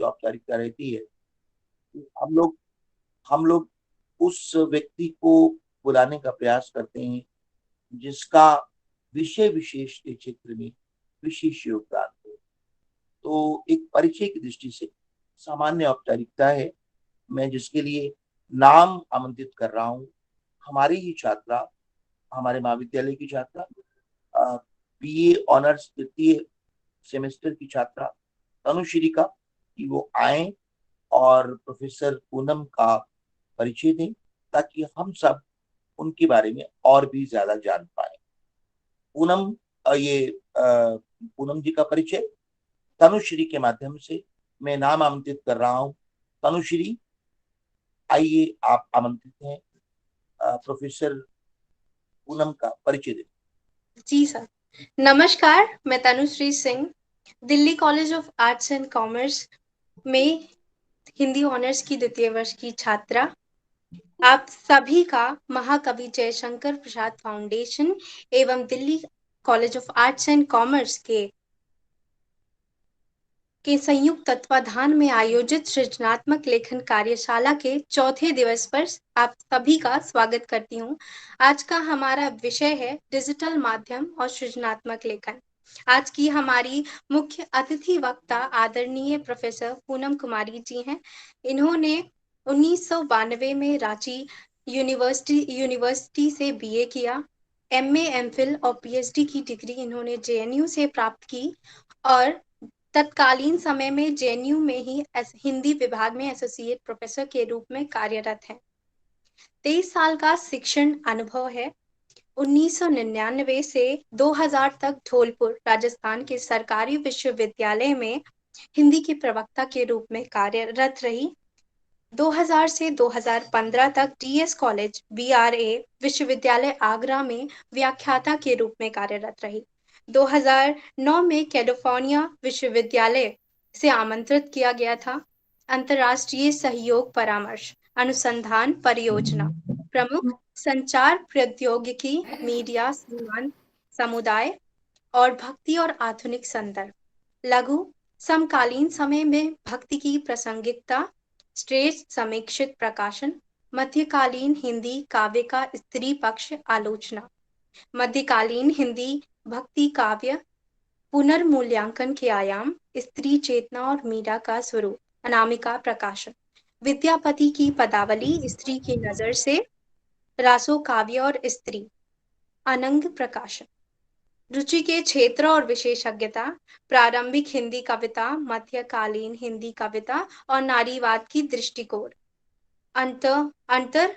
औपचारिकता रहती है, हम लोग उस व्यक्ति को बुलाने का प्रयास करते हैं जिसका विषय विशेष के क्षेत्र में विशेष योगदान हो। तो एक परिचय की दृष्टि से सामान्य औपचारिकता है, मैं जिसके लिए नाम आमंत्रित कर रहा हूँ, हमारी ही छात्रा, हमारे महाविद्यालय की छात्रा, बीए ऑनर्स तृतीय सेमेस्टर की छात्रा तनुश्री का, कि वो आए और प्रोफेसर पूनम का परिचय दें, ताकि हम सब उनके बारे में और भी ज्यादा जान पाए। पूनम पूनम जी का परिचय तनुश्री के माध्यम से मैं नाम आमंत्रित कर रहा हूँ। तनुश्री, आइए, आप आमंत्रित हैं, प्रोफेसर पूनम का परिचय दें। जी सर, नमस्कार, मैं Tanushree Singh, Delhi college of arts and commerce में हिंदी ऑनर्स की द्वितीय वर्ष की छात्रा। आप सभी का महाकवि जयशंकर प्रसाद फाउंडेशन एवं Delhi college of arts and commerce के संयुक्त तत्वाधान में आयोजित सृजनात्मक लेखन कार्यशाला के चौथे दिवस पर आप सभी का स्वागत करती हूँ। आज का हमारा विषय है डिजिटल माध्यम और सृजनात्मक लेखन। आज की हमारी मुख्य अतिथि वक्ता आदरणीय प्रोफेसर पूनम कुमारी जी हैं। इन्होंने 1992 में रांची यूनिवर्सिटी से बीए किया, एमए, एमफिल और पीएचडी की डिग्री इन्होंने जेएनयू से प्राप्त की और तत्कालीन समय में जेएनयू में ही हिंदी विभाग में एसोसिएट प्रोफेसर के रूप में कार्यरत हैं। 23 साल का शिक्षण अनुभव है। 1999 से 2000 तक धौलपुर राजस्थान के सरकारी विश्वविद्यालय में हिंदी की प्रवक्ता के रूप में कार्यरत रही। 2000 से 2015 तक डीएस कॉलेज बीआरए विश्वविद्यालय आगरा में व्याख्याता के रूप में कार्यरत रही। 2009 में कैलिफोर्निया विश्वविद्यालय से आमंत्रित किया गया था। अंतर्राष्ट्रीय सहयोग परामर्श अनुसंधान परियोजना प्रमुख, संचार प्रौद्योगिकी, मीडिया, सीमांत समुदाय और भक्ति और आधुनिक संदर्भ, लघु समकालीन समय में भक्ति की प्रासंगिकता, श्रेष्ठ समीक्षित प्रकाशन, मध्यकालीन हिंदी काव्य का स्त्री पक्ष आलोचना, मध्यकालीन हिंदी भक्ति काव्य पुनर्मूल्यांकन के आयाम, स्त्री चेतना और मीरा का स्वरूप, अनामिका प्रकाशन, विद्यापति की पदावली स्त्री की नजर से, रासो काव्य और स्त्री, अनंग प्रकाशन, रुचि के क्षेत्र और विशेषज्ञता, प्रारंभिक हिंदी कविता, मध्यकालीन हिंदी कविता और नारीवाद की दृष्टिकोण, अंतर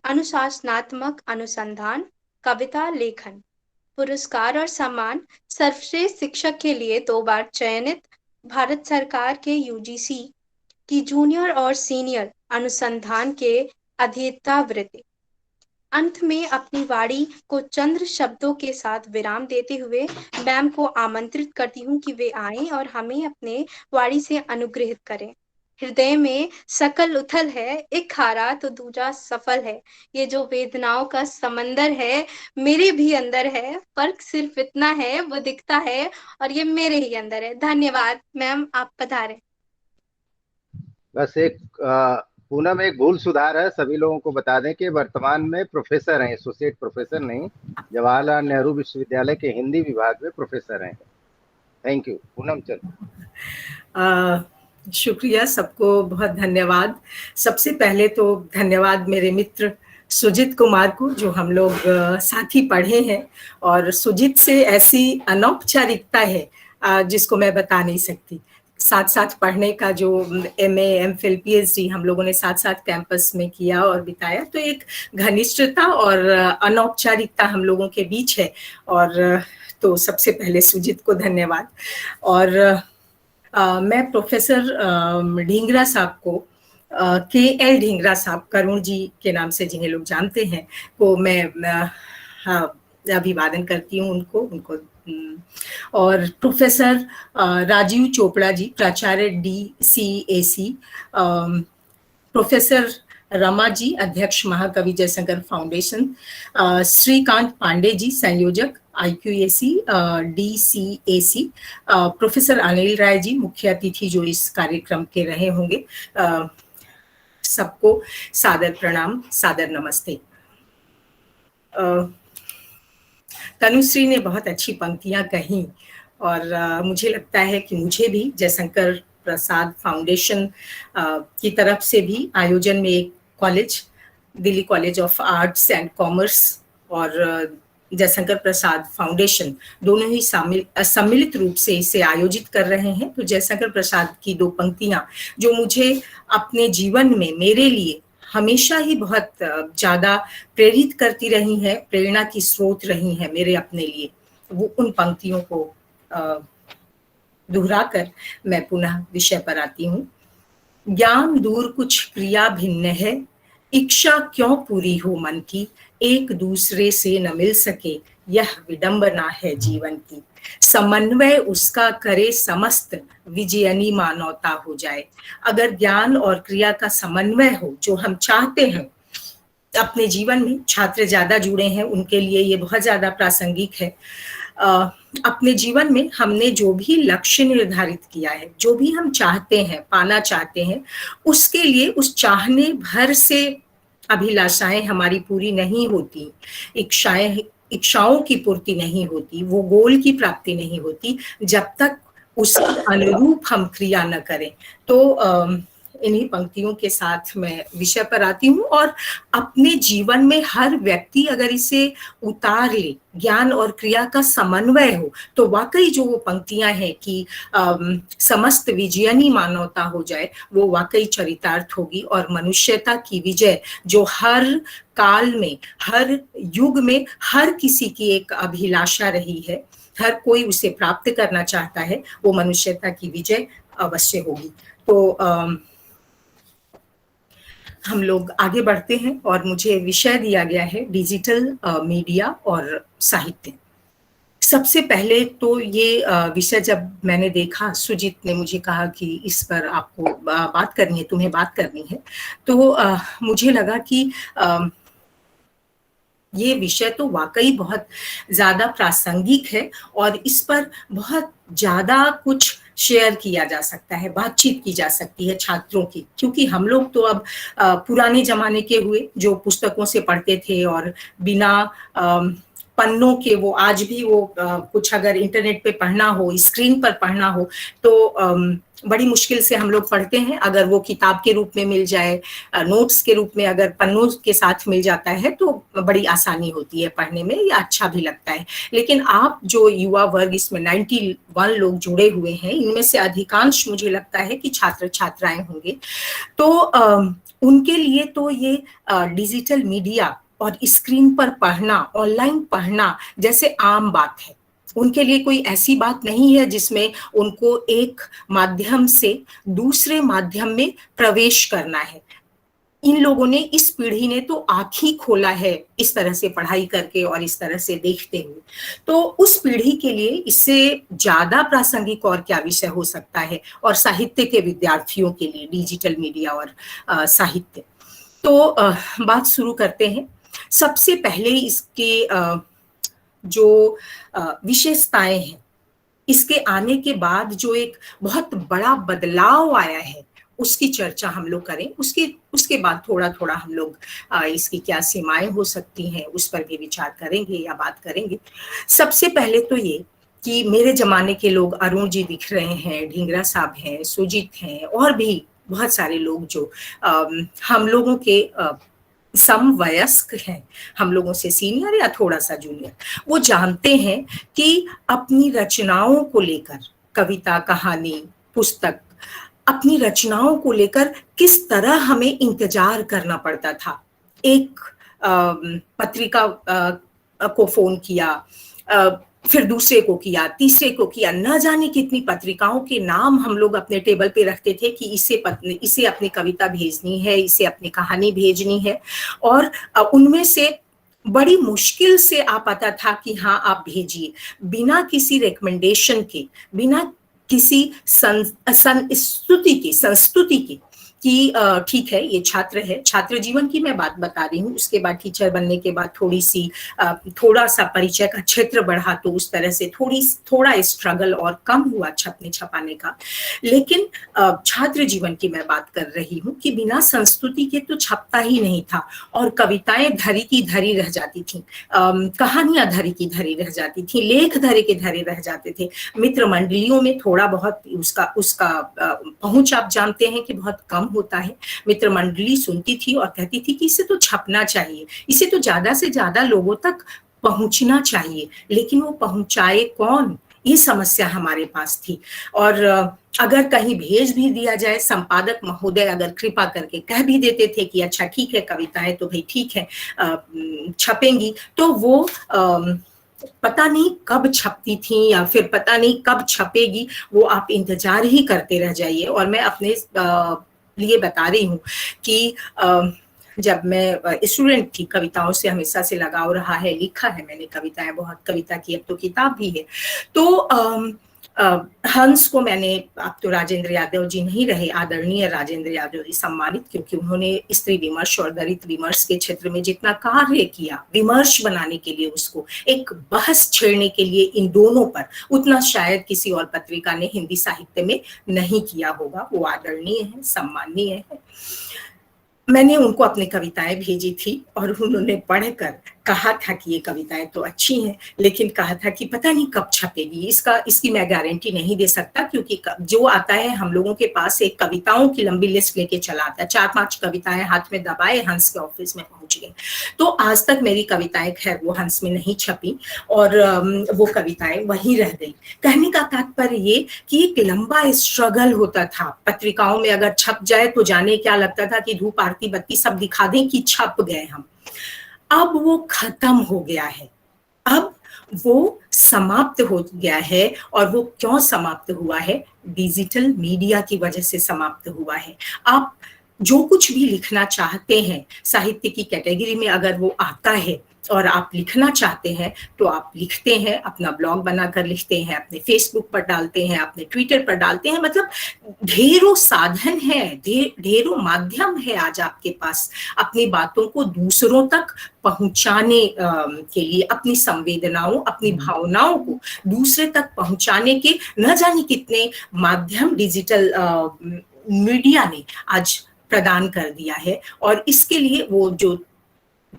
अनुशासनात्मक अनुसंधान, कविता लेखन, पुरस्कार और सम्मान, सर्वश्रेष्ठ शिक्षक के लिए 2 बार चयनित, भारत सरकार के यूजीसी की जूनियर और सीनियर अनुसंधान के अध्येता वृत्ति। अंत में अपनी वाणी को चंद शब्दों के साथ विराम देते हुए मैम को आमंत्रित करती हूँ कि वे आएं और हमें अपने वाणी से अनुग्रहित करें। हृदय में सकल उथल है, एक खारा तो दूजा सफल है। ये जो वेदनाओं का समंदर है मेरे भी अंदर है, फर्क सिर्फ इतना है वो दिखता है और ये मेरे ही अंदर है। धन्यवाद मैम, आप पधारें। बस एक पूनम, एक भूल सुधार है, सभी लोगों को बता दें कि वर्तमान में प्रोफेसर हैं, एसोसिएट प्रोफेसर नहीं, जवाहरलाल नेहरू विश्वविद्यालय के हिंदी विभाग में प्रोफेसर हैं। Thank you Poonam. चल, शुक्रिया, सबको बहुत धन्यवाद। सबसे पहले तो धन्यवाद मेरे मित्र सुजीत कुमार को, जो हम लोग साथ ही पढ़े हैं, और सुजीत से ऐसी अनौपचारिकता है जिसको मैं बता नहीं सकती। साथ साथ पढ़ने का जो एमए, एमफिल, पीएचडी हम लोगों ने साथ साथ कैंपस में किया और बिताया, तो एक घनिष्ठता और अनौपचारिकता हम लोगों के बीच है। और तो सबसे पहले सुजीत को धन्यवाद। और मैं प्रोफेसर ढींगरा साहब को, के.एल. ढींगरा साहब, करुण जी के नाम से जिन्हें लोग जानते हैं, को मैं अभिवादन करती हूँ उनको। और प्रोफेसर राजीव चोपड़ा जी, प्राचार्य DCAC, प्रोफेसर रमा जी, अध्यक्ष महाकवि जयशंकर फाउंडेशन, श्रीकांत पांडे जी, संयोजक IQAC DCAC professor Anil Rai ji मुख्य अतिथि जो इस कार्यक्रम के रहे होंगे, सबको सादर प्रणाम, सादर नमस्ते। तनुश्री ने बहुत अच्छी पंक्तियां कही और मुझे लगता है कि मुझे भी जयशंकर प्रसाद फाउंडेशन की तरफ से भी आयोजन में एक college, Delhi college of arts and commerce और जयशंकर प्रसाद फाउंडेशन दोनों ही सम्मिलित रूप से इसे आयोजित कर रहे हैं। तो जयशंकर प्रसाद की दो पंक्तियां जो मुझे अपने जीवन में मेरे लिए हमेशा ही बहुत ज्यादा प्रेरित करती रही हैं, प्रेरणा की स्रोत रही हैं मेरे अपने लिए, वो उन पंक्तियों को दोहराकर मैं पुनः विषय पर आती हूँ। ज्ञान दूर कुछ क्रिया भिन्न है, इच्छा क्यों पूरी हो मन की, एक दूसरे से न मिल सके यह विडंबना है जीवन की, समन्वय उसका करे समस्त विजयनी मानवता हो जाए। अगर ज्ञान और क्रिया का समन्वय हो जो हम चाहते हैं अपने जीवन में, छात्र ज्यादा जुड़े हैं उनके लिए ये बहुत ज्यादा प्रासंगिक है। अपने जीवन में हमने जो भी लक्ष्य निर्धारित किया है, जो भी हम चाहते हैं, पाना चाहते हैं, उसके लिए उस चाहने भर से अभिलाषाएं हमारी पूरी नहीं होती, इच्छाओं की पूर्ति नहीं होती, वो गोल की प्राप्ति नहीं होती जब तक उसके अनुरूप हम क्रिया न करें। तो इन्हीं पंक्तियों के साथ मैं विषय पर आती हूँ और अपने जीवन में हर व्यक्ति अगर इसे उतार ले, ज्ञान और क्रिया का समन्वय हो, तो वाकई जो वो पंक्तियां हैं कि समस्त विजयनी मानवता हो जाए, वो वाकई चरितार्थ होगी और मनुष्यता की विजय जो हर काल में, हर युग में हर किसी की एक अभिलाषा रही है, हर कोई उसे प्राप्त करना चाहता है, वो मनुष्यता की विजय अवश्य होगी। तो हम लोग आगे बढ़ते हैं और मुझे विषय दिया गया है डिजिटल मीडिया और साहित्य। सबसे पहले तो ये विषय जब मैंने देखा, सुजीत ने मुझे कहा कि इस पर आपको बात करनी है, तुम्हें बात करनी है, तो मुझे लगा कि ये विषय तो वाकई बहुत ज्यादा प्रासंगिक है और इस पर बहुत ज्यादा कुछ शेयर किया जा सकता है, बातचीत की जा सकती है छात्रों की, क्योंकि हम लोग तो अब पुराने जमाने के हुए जो पुस्तकों से पढ़ते थे और बिना पन्नों के, वो आज भी वो कुछ अगर इंटरनेट पे पढ़ना हो, स्क्रीन पर पढ़ना हो, तो बड़ी मुश्किल से हम लोग पढ़ते हैं। अगर वो किताब के रूप में मिल जाए, नोट्स के रूप में अगर पन्नों के साथ मिल जाता है तो बड़ी आसानी होती है पढ़ने में, या अच्छा भी लगता है। लेकिन आप जो युवा वर्ग, इसमें 91 लोग जुड़े हुए हैं, इनमें से अधिकांश मुझे लगता है कि छात्र छात्राएं होंगे, तो उनके लिए तो ये डिजिटल मीडिया और स्क्रीन पर पढ़ना, ऑनलाइन पढ़ना जैसे आम बात है। उनके लिए कोई ऐसी बात नहीं है जिसमें उनको एक माध्यम से दूसरे माध्यम में प्रवेश करना है। इन लोगों ने, इस पीढ़ी ने तो आँख ही खोला है इस तरह से पढ़ाई करके और इस तरह से देखते हुए। तो उस पीढ़ी के लिए इससे ज्यादा प्रासंगिक और क्या विषय हो सकता है, और साहित्य के विद्यार्थियों के लिए डिजिटल मीडिया और साहित्य। तो बात शुरू करते हैं। सबसे पहले इसके जो विशेषताएं हैं, इसके आने के बाद जो एक बहुत बड़ा बदलाव आया है, उसकी चर्चा हम लोग करें। उसके बाद थोड़ा थोड़ा हम लोग इसकी क्या सीमाएं हो सकती हैं उस पर भी विचार करेंगे या बात करेंगे। सबसे पहले तो ये कि मेरे जमाने के लोग, अरुण जी दिख रहे हैं, ढींगरा साहब हैं, सुजीत हैं, और भी बहुत सारे लोग जो हम लोगों के समवयस्क हैं, हम लोगों से सीनियर या थोड़ा सा जूनियर, वो जानते हैं कि अपनी रचनाओं को लेकर, कविता, कहानी, पुस्तक, अपनी रचनाओं को लेकर किस तरह हमें इंतजार करना पड़ता था। एक पत्रिका को फोन किया, फिर दूसरे को किया, तीसरे को किया, न जाने कितनी पत्रिकाओं के नाम हम लोग अपने टेबल पे रखते थे कि इसे अपनी कविता भेजनी है, इसे अपनी कहानी भेजनी है, और उनमें से बड़ी मुश्किल से आ पाता था कि हाँ आप भेजिए, बिना किसी रिकमेंडेशन के, बिना किसी संस्तुति के कि ठीक है ये छात्र है, छात्र जीवन की मैं बात बता रही हूँ, उसके बाद टीचर बनने के बाद थोड़ा सा परिचय का क्षेत्र बढ़ा, तो उस तरह से थोड़ा स्ट्रगल और कम हुआ छपने छपाने का। लेकिन छात्र जीवन की मैं बात कर रही हूँ कि बिना संस्तुति के तो छपता ही नहीं था, और कविताएं धरी की धरी रह जाती थी, कहानियां धरी की धरी रह जाती थी, लेख धरे के धरे रह जाते थे। मित्र मंडलियों में थोड़ा बहुत उसका पहुंच आप जानते हैं कि बहुत कम होता है। मित्र मंडली सुनती थी और कहती थी कि इसे तो छपना चाहिए, इसे तो ज्यादा से ज्यादा लोगों तक पहुंचना चाहिए, लेकिन वो पहुंचाए कौन, ये समस्या हमारे पास थी। और अगर कहीं भेज भी दिया जाए, संपादक महोदय अगर कृपा करके कह भी देते थे कि अच्छा ठीक है कविताएं तो भाई ठीक है छपेंगी, तो वो पता नहीं कब छपती थी या फिर पता नहीं कब छपेगी, वो आप इंतजार ही करते रह जाइए। और मैं अपने लिए बता रही हूँ कि जब मैं स्टूडेंट थी, कविताओं से हमेशा से लगाव रहा है, लिखा है मैंने कविताएं, बहुत कविता की अब तो किताब भी है। तो हंस को मैंने, अब तो राजेंद्र यादव जी नहीं रहे, आदरणीय राजेंद्र यादव जी सम्मानित, क्योंकि उन्होंने स्त्री विमर्श और दलित विमर्श के क्षेत्र में जितना कार्य किया, विमर्श बनाने के लिए, उसको एक बहस छेड़ने के लिए इन दोनों पर, उतना शायद किसी और पत्रिका ने हिंदी साहित्य में नहीं किया होगा। वो आदरणीय है, सम्माननीय है। मैंने उनको अपनी कविताएं भेजी थी और उन्होंने पढ़कर कहा था कि ये कविताएं तो अच्छी हैं, लेकिन कहा था कि पता नहीं कब छपेगी, इसकी मैं गारंटी नहीं दे सकता, क्योंकि जो आता है हम लोगों के पास एक कविताओं की लंबी लिस्ट लेके चला आता है, 4-5 कविताएं हाथ में दबाए हंस के ऑफिस में पहुंच गई। तो आज तक मेरी कविताएं खैर वो हंस में नहीं छपी और वो कविताएं वहीं रह गई। कहने का तात्पर्य ये कि एक लंबा स्ट्रगल होता था। पत्रिकाओं में अगर छप जाए तो जाने क्या लगता था कि धूप आरती बत्ती सब दिखा दें कि छप गए हम। अब वो खत्म हो गया है, अब वो समाप्त हो गया है। और वो क्यों समाप्त हुआ है? डिजिटल मीडिया की वजह से समाप्त हुआ है। आप जो कुछ भी लिखना चाहते हैं साहित्य की कैटेगरी में, अगर वो आता है और आप लिखना चाहते हैं तो आप लिखते हैं, अपना ब्लॉग बनाकर लिखते हैं, अपने फेसबुक पर डालते हैं, अपने ट्विटर पर डालते हैं। मतलब ढेरों साधन है, ढेरों माध्यम है आज आपके पास अपनी बातों को दूसरों तक पहुंचाने के लिए, अपनी संवेदनाओं, अपनी भावनाओं को दूसरे तक पहुंचाने के न जाने कितने माध्यम डिजिटल मीडिया ने आज प्रदान कर दिया है। और इसके लिए वो जो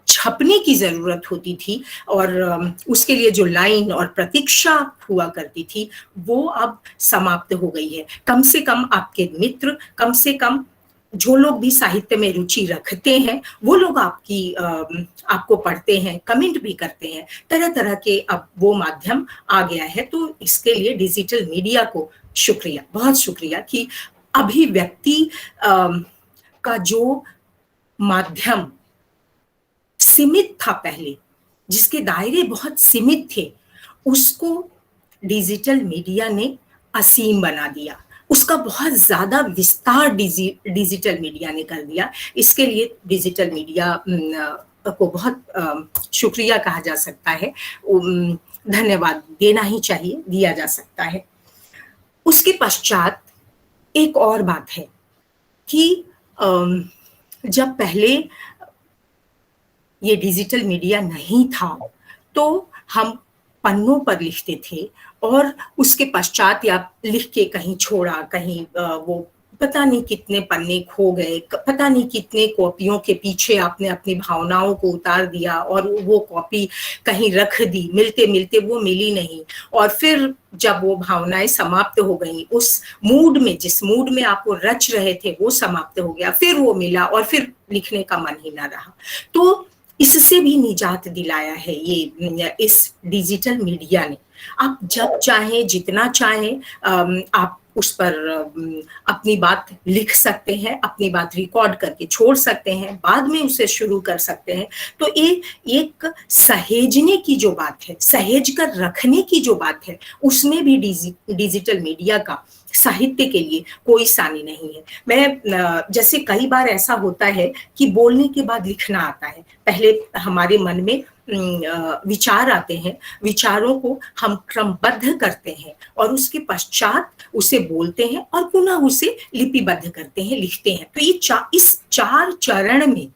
छपने की जरूरत होती थी और उसके लिए जो लाइन और प्रतीक्षा हुआ करती थी, वो अब समाप्त हो गई है। कम से कम आपके मित्र, कम से कम जो लोग भी साहित्य में रुचि रखते हैं, वो लोग आपको पढ़ते हैं, कमेंट भी करते हैं, तरह तरह के अब वो माध्यम आ गया है। तो इसके लिए डिजिटल मीडिया को शुक्रिया, बहुत शुक्रिया कि अभिव्यक्ति का जो माध्यम सीमित था पहले, जिसके दायरे बहुत सीमित थे, उसको डिजिटल मीडिया ने असीम बना दिया, उसका बहुत ज्यादा विस्तार डिजिटल मीडिया ने कर दिया। इसके लिए डिजिटल मीडिया को बहुत शुक्रिया कहा जा सकता है, धन्यवाद देना ही चाहिए, दिया जा सकता है। उसके पश्चात एक और बात है कि जब पहले ये डिजिटल मीडिया नहीं था तो हम पन्नों पर लिखते थे और उसके पश्चात या लिख के कहीं छोड़ा, कहीं वो पता नहीं कितने पन्ने खो गए, पता नहीं कितने कॉपियों के पीछे आपने अपनी भावनाओं को उतार दिया और वो कॉपी कहीं रख दी, मिलते मिलते वो मिली नहीं। और फिर जब वो भावनाएं समाप्त हो गई, उस मूड में, जिस मूड में आप वो रच रहे थे, वो समाप्त हो गया, फिर वो मिला और फिर लिखने का मन ही ना रहा। तो इससे भी निजात दिलाया है ये इस डिजिटल मीडिया ने। आप जब चाहें, जितना चाहें, आप उस पर अपनी बात लिख सकते हैं, अपनी बात रिकॉर्ड करके छोड़ सकते हैं, बाद में उसे शुरू कर सकते हैं। तो एक सहेजने की जो बात है, सहेज कर रखने की जो बात है, उसमें भी डिजिटल मीडिया का साहित्य के लिए कोई सानी नहीं है। मैं जैसे कई बार ऐसा होता है कि बोलने के बाद लिखना आता है। पहले हमारे मन में विचार आते हैं, विचारों को हम क्रमबद्ध करते हैं और उसके पश्चात उसे बोलते हैं और पुनः उसे लिपिबद्ध करते हैं, लिखते हैं। तो ये इस 4 चरण में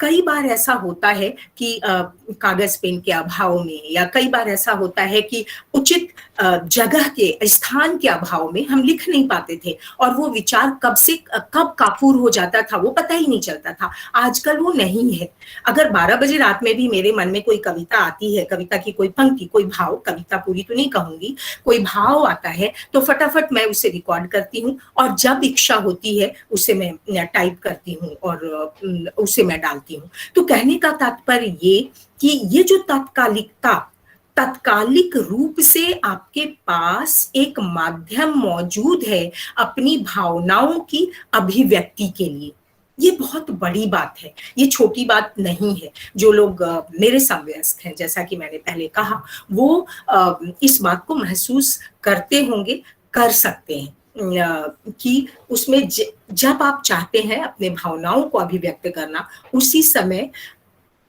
कई बार ऐसा होता है कि कागज पेन के अभाव में, या कई बार ऐसा होता है कि उचित जगह के, स्थान के अभाव में हम लिख नहीं पाते थे और वो विचार कब काफूर हो जाता था वो पता ही नहीं चलता था। आजकल वो नहीं है। अगर 12 बजे रात में भी मेरे मन में कोई कविता आती है, कविता की कोई पंक्ति, कोई भाव, कविता पूरी तो नहीं कहूंगी, कोई भाव आता है तो फटाफट मैं उसे रिकॉर्ड करती हूँ और जब इच्छा होती है उसे मैं टाइप करती हूँ और उसे मैं डालती हूँ। तो कहने का तात्पर्य ये कि ये जो तात्कालिक रूप से आपके पास एक माध्यम मौजूद है अपनी भावनाओं की अभिव्यक्ति के लिए, ये बहुत बड़ी बात है, ये छोटी बात नहीं है। जो लोग मेरे समवयस्क हैं, जैसा कि मैंने पहले कहा, वो इस बात को महसूस करते होंगे, कर सकते हैं कि उसमें जब आप चाहते हैं अपने भावनाओं को अभिव्यक्त करना, उसी समय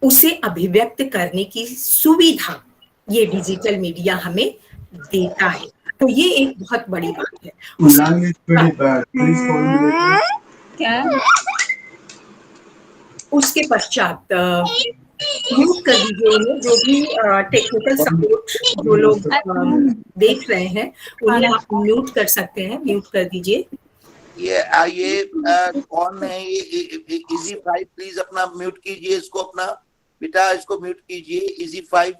उसे अभिव्यक्त करने की सुविधा ये डिजिटल मीडिया हमें देता है। तो ये एक बहुत बड़ी बात है। उसके पश्चात म्यूट कर दीजिए उन्हें, जो भी टेक्निकल सपोर्ट जो लोग देख रहे हैं उन्हें आप म्यूट कर सकते हैं, म्यूट कर दीजिए। ये कौन है? ये Easy5 प्लीज अपना म्यूट कीजिए, इसको अपना बेटा, इसको म्यूट कीजिए। Easy5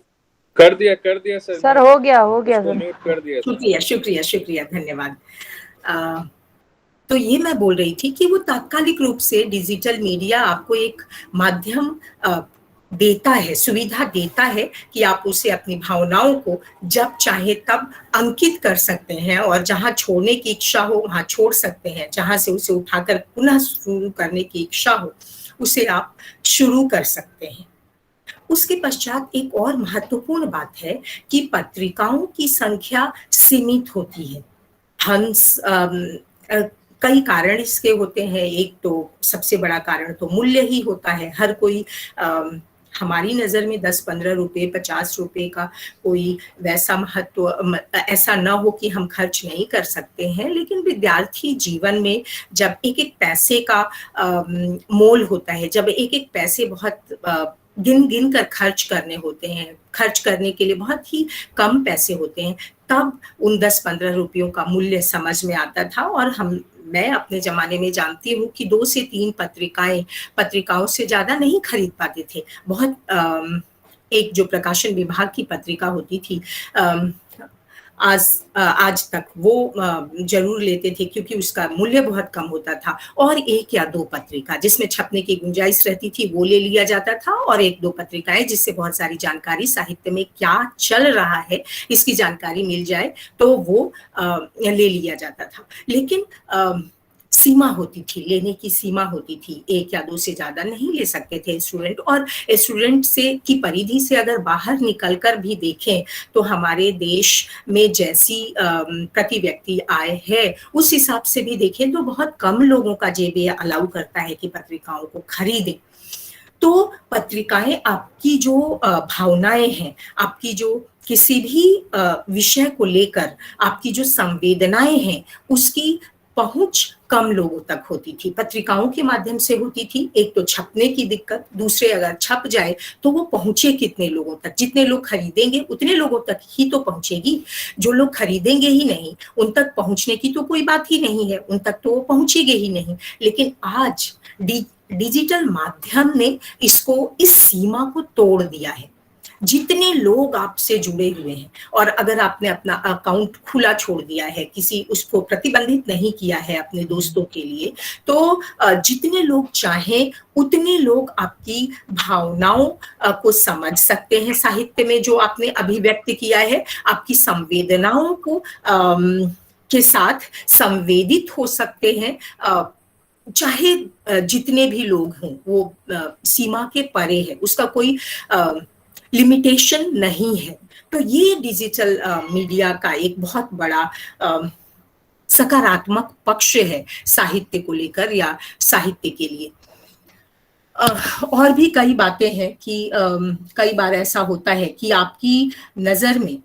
कर दिया सर हो गया सर, म्यूट कर दिया। शुक्रिया, धन्यवाद। तो ये मैं बोल रही थी कि वो तात्कालिक रूप से डिजिटल मीडिया आपको एक माध्यम देता है, सुविधा देता है कि आप उसे अपनी भावनाओं को जब चाहे तब अंकित कर सकते हैं और जहां छोड़ने की इच्छा हो वहां छोड़ सकते हैं, जहां से उसे उठाकर पुनः शुरू करने की इच्छा हो उसे आप शुरू कर सकते हैं। उसके पश्चात एक और महत्वपूर्ण बात है कि पत्रिकाओं की संख्या सीमित होती है। कई कारण इसके होते हैं। एक तो सबसे बड़ा कारण तो मूल्य ही होता है। हर कोई हमारी नज़र में 10-15 रुपए 50 रुपए का कोई वैसा महत्व ऐसा न हो कि हम खर्च नहीं कर सकते हैं, लेकिन विद्यार्थी जीवन में जब एक एक पैसे का मोल होता है, जब एक एक पैसे बहुत गिन कर खर्च करने होते हैं, खर्च करने के लिए बहुत ही कम पैसे होते हैं, तब उन 10-15 रुपयों का मूल्य समझ में आता था। और मैं अपने जमाने में जानती हूँ कि 2 से 3 पत्रिकाओं से ज्यादा नहीं खरीद पाते थे। बहुत एक जो प्रकाशन विभाग की पत्रिका होती थी, आज तक वो जरूर लेते थे क्योंकि उसका मूल्य बहुत कम होता था, और 1 या 2 पत्रिका जिसमें छपने की गुंजाइश रहती थी वो ले लिया जाता था, और 1-2 पत्रिकाएं जिससे बहुत सारी जानकारी, साहित्य में क्या चल रहा है इसकी जानकारी मिल जाए तो वो ले लिया जाता था। लेकिन सीमा होती थी, लेने की सीमा होती थी। 1 या 2 से ज्यादा नहीं ले सकते थे स्टूडेंट। और स्टूडेंट से की परिधि से अगर बाहर निकलकर भी देखें तो हमारे देश में जैसी प्रति व्यक्ति आय है उस हिसाब से भी देखें तो बहुत कम लोगों का जेब अलाउ करता है कि पत्रिकाओं को खरीदें। तो पत्रिकाएं आपकी जो भावनाएं हैं, आपकी जो किसी भी विषय को लेकर आपकी जो संवेदनाएं हैं, उसकी पहुंच कम लोगों तक होती थी। पत्रिकाओं के माध्यम से होती थी। एक तो छपने की दिक्कत, दूसरे अगर छप जाए तो वो पहुंचे कितने लोगों तक? जितने लोग खरीदेंगे उतने लोगों तक ही तो पहुंचेगी। जो लोग खरीदेंगे ही नहीं उन तक पहुंचने की तो कोई बात ही नहीं है, उन तक तो वो पहुंचेंगे ही नहीं। लेकिन आज डिजिटल माध्यम ने इसको, इस सीमा को तोड़ दिया है। जितने लोग आपसे जुड़े हुए हैं, और अगर आपने अपना अकाउंट खुला छोड़ दिया है, किसी उसको प्रतिबंधित नहीं किया है अपने दोस्तों के लिए, तो जितने लोग चाहें उतने लोग आपकी भावनाओं को समझ सकते हैं। साहित्य में जो आपने अभिव्यक्त किया है, आपकी संवेदनाओं को के साथ संवेदित हो सकते हैं, चाहे जितने भी लोग हों। वो सीमा के परे है, उसका कोई लिमिटेशन नहीं है। तो ये डिजिटल मीडिया का एक बहुत बड़ा सकारात्मक पक्ष है साहित्य को लेकर या साहित्य के लिए। और भी कई बातें हैं कि कई बार ऐसा होता है कि आपकी नजर में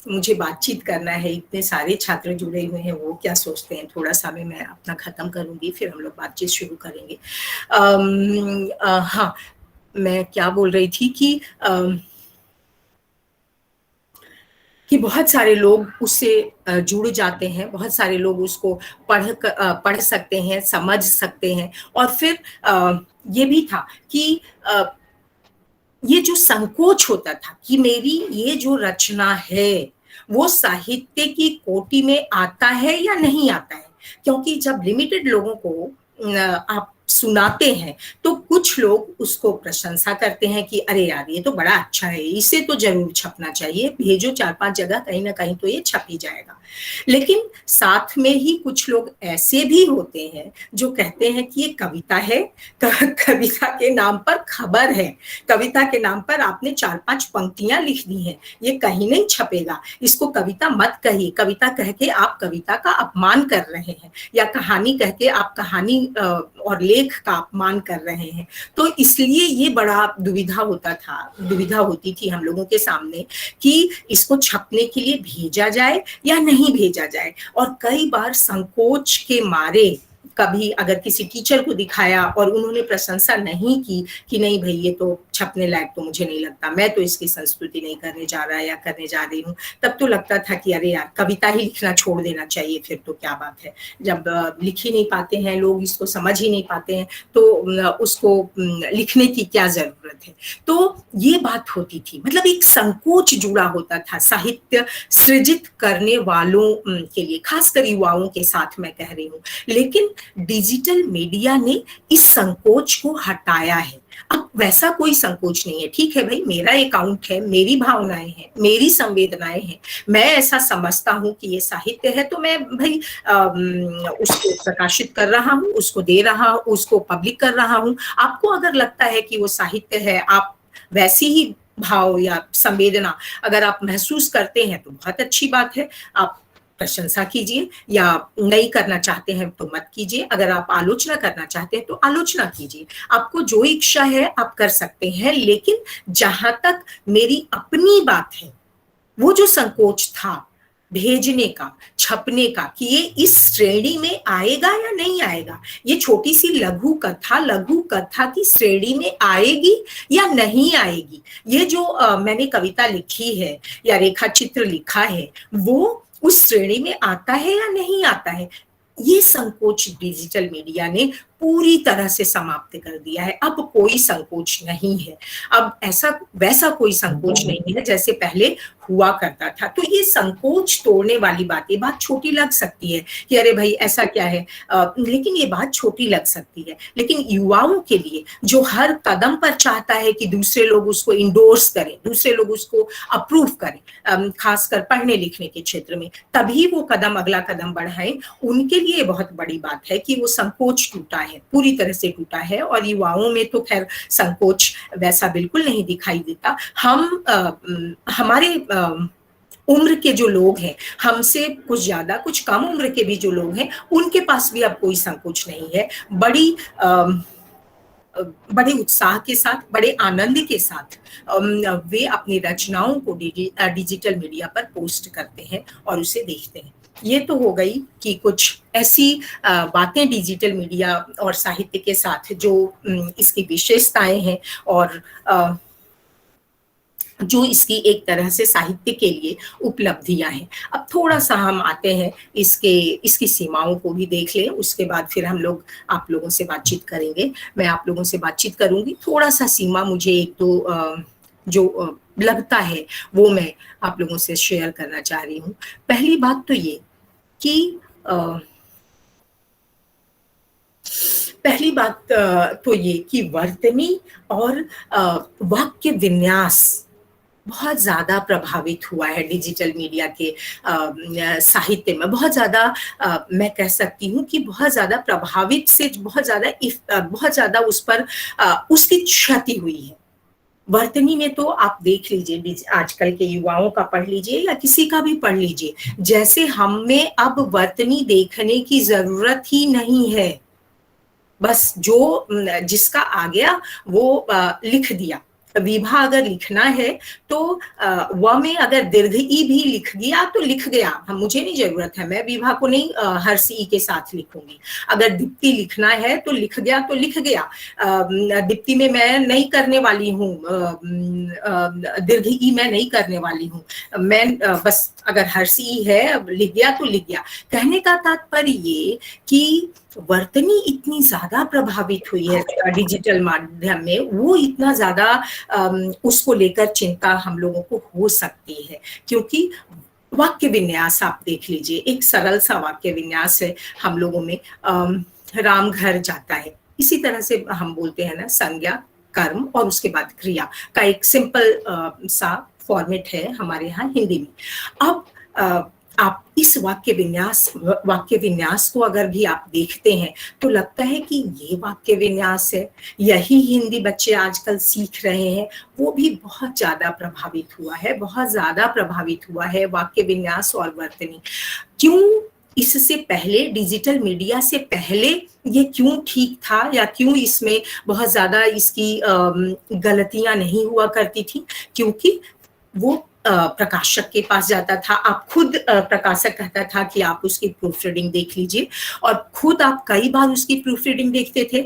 मुझे बातचीत करना है, इतने सारे छात्र जुड़े हुए हैं, वो क्या सोचते हैं, थोड़ा सा मैं अपना खत्म करूंगी, फिर हम लोग बातचीत शुरू करेंगे। हाँ, मैं क्या बोल रही थी कि बहुत सारे लोग उससे जुड़ जाते हैं, बहुत सारे लोग उसको पढ़ सकते हैं, समझ सकते हैं। और फिर ये भी था कि ये जो संकोच होता था कि मेरी ये जो रचना है वो साहित्य की कोटि में आता है या नहीं आता है, क्योंकि जब लिमिटेड लोगों को आप सुनाते हैं तो कुछ लोग उसको प्रशंसा करते हैं कि अरे यार ये तो बड़ा अच्छा है, इसे तो जरूर छपना चाहिए, भेजो 4-5 जगह, कहीं ना कहीं तो ये छप ही जाएगा। लेकिन साथ में ही कुछ लोग ऐसे भी होते हैं जो कहते हैं कि ये कविता है, कविता के नाम पर खबर है, कविता के नाम पर आपने 4-5 पंक्तियां लिख दी हैं, ये कहीं नहीं छपेगा, इसको कविता मत कहिए, कविता कह के आप कविता का अपमान कर रहे हैं, या कहानी कह के आप कहानी और लेख का अपमान कर रहे हैं। तो इसलिए ये बड़ा दुविधा होती थी हम लोगों के सामने कि इसको छपने के लिए भेजा जाए या नहीं भेजा जाए। और कई बार संकोच के मारे कभी अगर किसी टीचर को दिखाया और उन्होंने प्रशंसा नहीं की कि नहीं भाई ये तो छपने लायक तो मुझे नहीं लगता, मैं तो इसकी संस्तुति नहीं करने जा रहा या करने जा रही हूँ, तब तो लगता था कि अरे यार कविता ही लिखना छोड़ देना चाहिए, फिर तो क्या बात है, जब लिख ही नहीं पाते हैं लोग, इसको समझ ही नहीं पाते हैं, तो उसको लिखने की क्या जरूरत है। तो ये बात होती थी, मतलब एक संकोच जुड़ा होता था साहित्य सृजित करने वालों के लिए, खासकर युवाओं के साथ मैं कह रही हूँ। लेकिन डिजिटल मीडिया ने इस संकोच को हटाया है। अब वैसा कोई संकोच नहीं है, ठीक है भाई मेरा अकाउंट है, मेरी भावनाएं हैं, मेरी संवेदनाएं हैं, मैं ऐसा समझता हूं कि ये साहित्य है तो मैं भाई उसको प्रकाशित कर रहा हूं, उसको दे रहा हूं, उसको पब्लिक कर रहा हूं। आपको अगर लगता है कि वो साहित्य है, आप वैसी ही भाव या संवेदना अगर आप महसूस करते हैं तो बहुत अच्छी बात है, आप प्रशंसा कीजिए, या नहीं करना चाहते हैं तो मत कीजिए, अगर आप आलोचना करना चाहते हैं तो आलोचना कीजिए, आपको जो इच्छा है आप कर सकते हैं। लेकिन जहां तक मेरी अपनी बात है, वो जो संकोच था भेजने का, छपने का, कि ये इस श्रेणी में आएगा या नहीं आएगा, ये छोटी सी लघु कथा की श्रेणी में आएगी या नहीं आएगी, ये जो मैंने कविता लिखी है या रेखा चित्र लिखा है वो उस श्रेणी में आता है या नहीं आता है, ये संकोच डिजिटल मीडिया ने पूरी तरह से समाप्त कर दिया है। अब कोई संकोच नहीं है, अब ऐसा वैसा कोई संकोच नहीं है जैसे पहले हुआ करता था। तो ये संकोच तोड़ने वाली बात छोटी लग सकती है कि अरे भाई ऐसा क्या है, लेकिन ये बात छोटी लग सकती है। लेकिन युवाओं के लिए जो हर कदम पर चाहता है कि दूसरे लोग उसको इंडोर्स करें, दूसरे लोग उसको अप्रूव करें, खासकर पढ़ने लिखने के क्षेत्र में, तभी वो अगला कदम बढ़ाएं, उनके लिए बहुत बड़ी बात है कि वो संकोच टूटा है, पूरी तरह से टूटा है। और युवाओं में तो खैर संकोच वैसा बिल्कुल नहीं दिखाई देता। हमारे उम्र के जो लोग हैं, हमसे कुछ ज्यादा कुछ कम उम्र के भी जो लोग हैं, उनके पास भी अब कोई संकोच नहीं है, बड़े उत्साह के साथ, बड़े आनंद के साथ वे अपनी रचनाओं को डिजिटल मीडिया पर पोस्ट करते हैं और उसे देखते हैं। ये तो हो गई कि कुछ ऐसी बातें डिजिटल मीडिया और साहित्य के साथ जो इसकी विशेषताएं हैं और जो इसकी एक तरह से साहित्य के लिए उपलब्धियां हैं। अब थोड़ा सा हम आते हैं इसकी सीमाओं को भी देख लें, उसके बाद फिर हम लोग आप लोगों से बातचीत करेंगे, मैं आप लोगों से बातचीत करूंगी। थोड़ा सा सीमा मुझे एक तो जो लगता है वो मैं आप लोगों से शेयर करना चाह रही हूँ। पहली बात तो ये कि वर्तनी और वाक्य विन्यास बहुत ज्यादा प्रभावित हुआ है डिजिटल मीडिया के साहित्य में, बहुत ज्यादा मैं कह सकती हूँ कि बहुत ज्यादा प्रभावित से बहुत ज्यादा उस पर उसकी क्षति हुई है। वर्तनी में तो आप देख लीजिए, आजकल के युवाओं का पढ़ लीजिए या किसी का भी पढ़ लीजिए, जैसे हम में अब वर्तनी देखने की जरूरत ही नहीं है। बस जो जिसका आ गया वो लिख दिया। विभा अगर लिखना है तो व में अगर दीर्घ ई भी लिख गया तो लिख गया, हम मुझे नहीं जरूरत है, मैं विभा को नहीं हर्ष ई के साथ लिखूंगी। अगर दीप्ति लिखना है तो लिख गया तो लिख गया। दीप्ति में मैं नहीं करने वाली हूँ, दीर्घ ई मैं नहीं करने वाली हूँ, मैं बस अगर हर्ष ई है लिख गया तो लिख गया। कहने का तात्पर्य ये कि वर्तनी इतनी ज्यादा प्रभावित हुई है डिजिटल माध्यम में, वो इतना ज्यादा उसको लेकर चिंता हम लोगों को हो सकती है। क्योंकि वाक्य विन्यास आप देख लीजिए, एक सरल सा वाक्य विन्यास है हम लोगों में, राम घर जाता है, इसी तरह से हम बोलते हैं ना, संज्ञा कर्म और उसके बाद क्रिया का एक सिंपल सा फॉर्मेट है हमारे यहाँ हिंदी में। अब आप इस वाक्य विन्यास को अगर भी आप देखते हैं तो लगता है कि ये वाक्य विन्यास है, यही हिंदी बच्चे आजकल सीख रहे हैं। वो भी बहुत ज्यादा प्रभावित हुआ है, बहुत ज्यादा प्रभावित हुआ है वाक्य विन्यास और वर्तनी। क्यों इससे पहले, डिजिटल मीडिया से पहले ये क्यों ठीक था, या क्यों इसमें बहुत ज्यादा इसकी गलतियां नहीं हुआ करती थी? क्योंकि वो प्रकाशक के पास जाता था, आप खुद प्रकाशक कहता था कि आप उसकी प्रूफ रीडिंग देख लीजिए, और खुद आप कई बार उसकी प्रूफ रीडिंग देखते थे,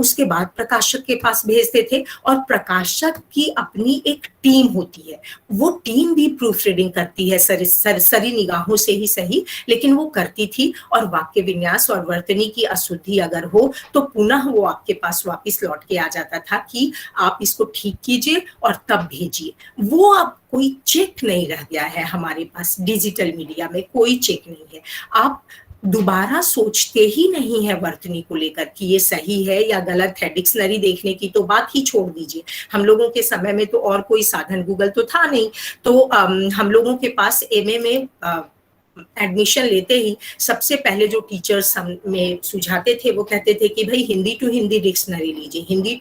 उसके बाद प्रकाशक के पास भेजते थे, और प्रकाशक की अपनी एक टीम होती है, वो टीम भी प्रूफ रीडिंग करती है, सरसरी निगाहों से ही सही, लेकिन वो करती थी। और वाक्य विन्यास और वर्तनी की अशुद्धि अगर हो तो पुनः वो आपके पास वापस लौट के आ जाता था कि आप इसको ठीक कीजिए और तब भेजिए। वो अब कोई चेक नहीं रह गया है हमारे पास, डिजिटल मीडिया में कोई चेक नहीं है। आप दोबारा सोचते ही नहीं है वर्तनी को लेकर कि ये सही है या गलत है। डिक्शनरी देखने की तो बात ही छोड़ दीजिए, हम लोगों के समय में तो और कोई साधन गूगल तो था नहीं, तो हम लोगों के पास एमए में एडमिशन लेते ही सबसे पहले जो टीचर्स हमें सुझाते थे वो कहते थे कि भाई हिंदी टू हिंदी डिक्शनरी लीजिए, हिंदी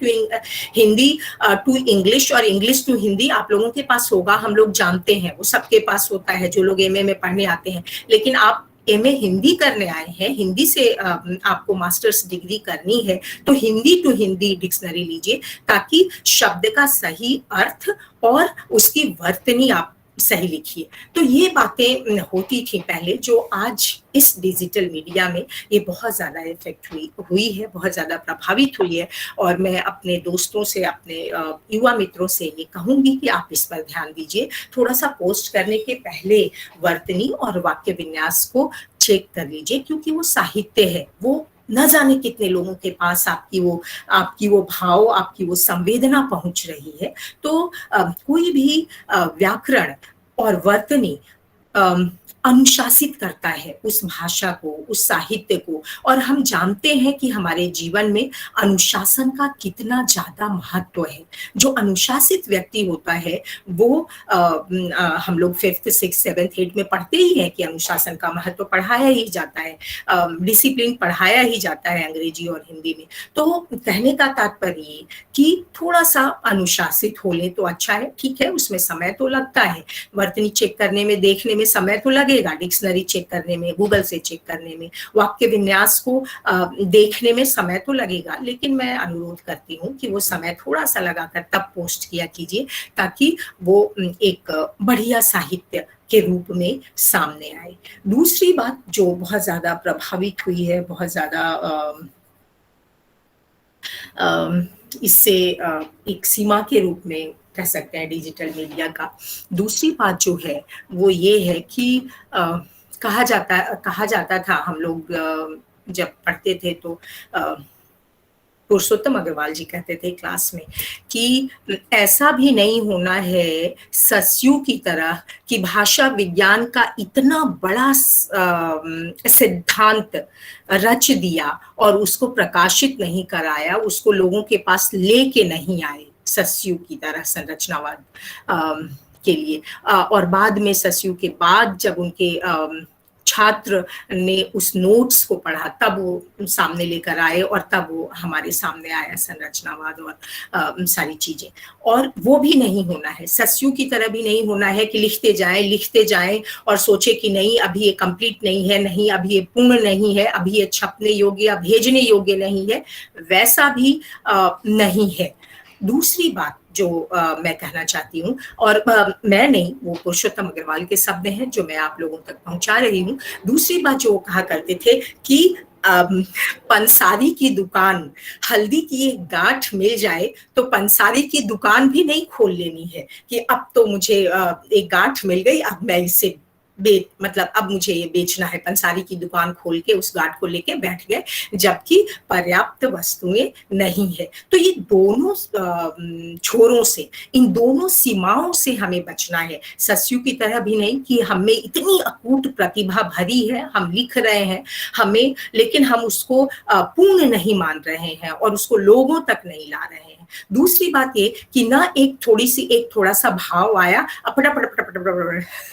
टू इंग्लिश और इंग्लिश टू हिंदी आप लोगों के पास होगा, हम लोग जानते हैं, वो सबके पास होता है जो लोग एमए में पढ़ने आते हैं। लेकिन आप एमए हिंदी करने आए हैं, हिंदी से आपको मास्टर्स डिग्री करनी है, तो हिंदी टू हिंदी डिक्शनरी लीजिए, ताकि शब्द का सही अर्थ और उसकी वर्तनी आप सही लिखिए। तो ये बातें होती थी पहले, जो आज इस डिजिटल मीडिया में ये बहुत ज्यादा इफेक्ट हुई है, बहुत ज्यादा प्रभावित हुई है। और मैं अपने दोस्तों से, अपने युवा मित्रों से ये कहूंगी कि आप इस पर ध्यान दीजिए, थोड़ा सा पोस्ट करने के पहले वर्तनी और वाक्य विन्यास को चेक कर लीजिए, क्योंकि वो साहित्य है, वो न जाने कितने लोगों के पास आपकी वो भाव, आपकी वो संवेदना पहुंच रही है। तो कोई भी व्याकरण और वर्तनी अनुशासित करता है उस भाषा को, उस साहित्य को। और हम जानते हैं कि हमारे जीवन में अनुशासन का कितना ज्यादा महत्व है। जो अनुशासित व्यक्ति होता है वो हम लोग 5th 6th 7th 8th में पढ़ते ही हैं कि अनुशासन का महत्व पढ़ाया ही जाता है, डिसिप्लिन पढ़ाया ही जाता है अंग्रेजी और हिंदी में। तो कहने का तात्पर्य कि थोड़ा सा अनुशासित हो ले तो अच्छा है, ठीक है, उसमें समय तो लगता है, वर्तनी चेक करने में, देखने में समय तो लगेगा, डिक्शनरी चेक करने में, गूगल से चेक करने में, वाक्य विन्यास को देखने में समय तो लगेगा, लेकिन मैं अनुरोध करती हूँ कि वो समय थोड़ा सा लगाकर तब पोस्ट किया कीजिए, ताकि वो एक बढ़िया साहित्य के रूप में सामने आए। दूसरी बात जो बहुत ज्यादा प्रभावित हुई है, बहुत ज्यादा इससे एक सीमा के रूप में कह सकते हैं डिजिटल मीडिया का, दूसरी बात जो है वो ये है कि कहा जाता था, हम लोग जब पढ़ते थे तो पुरुषोत्तम अग्रवाल जी कहते थे क्लास में कि ऐसा भी नहीं होना है सस्यु की तरह कि भाषा विज्ञान का इतना बड़ा सिद्धांत रच दिया और उसको प्रकाशित नहीं कराया, उसको लोगों के पास लेके नहीं आए सस्यु की तरह संरचनावाद के लिए। और बाद में सस्यु के बाद जब उनके छात्र ने उस नोट्स को पढ़ा, तब वो सामने लेकर आए और तब वो हमारे सामने आया संरचनावाद और सारी चीजें। और वो भी नहीं होना है, सस्यू की तरह भी नहीं होना है कि लिखते जाएं और सोचे कि नहीं अभी ये कंप्लीट नहीं है, नहीं अभी ये पूर्ण नहीं है, अभी ये छपने योग्य या भेजने योग्य नहीं है, वैसा भी नहीं है। दूसरी बात जो मैं कहना चाहती हूँ, और मैं नहीं, वो पुरुषोत्तम अग्रवाल के शब्द हैं जो मैं आप लोगों तक पहुंचा रही हूँ। दूसरी बात जो कहा करते थे कि पंसारी की दुकान, हल्दी की एक गांठ मिल जाए तो पंसारी की दुकान भी नहीं खोल लेनी है कि अब तो मुझे एक गांठ मिल गई, अब मैं इसे मतलब अब मुझे ये बेचना है। पंसारी की दुकान खोल के उस गांठ को लेके बैठ गए, जबकि पर्याप्त वस्तुएं नहीं है। तो ये दोनों छोरों से, इन दोनों सीमाओं से हमें बचना है। सस्यू की तरह भी नहीं कि हमें इतनी अकूट प्रतिभा भरी है, हम लिख रहे हैं हमें, लेकिन हम उसको पूर्ण नहीं मान रहे हैं और उसको लोगों तक नहीं ला रहे हैं। दूसरी बात ये कि ना एक थोड़ा सा भाव आया,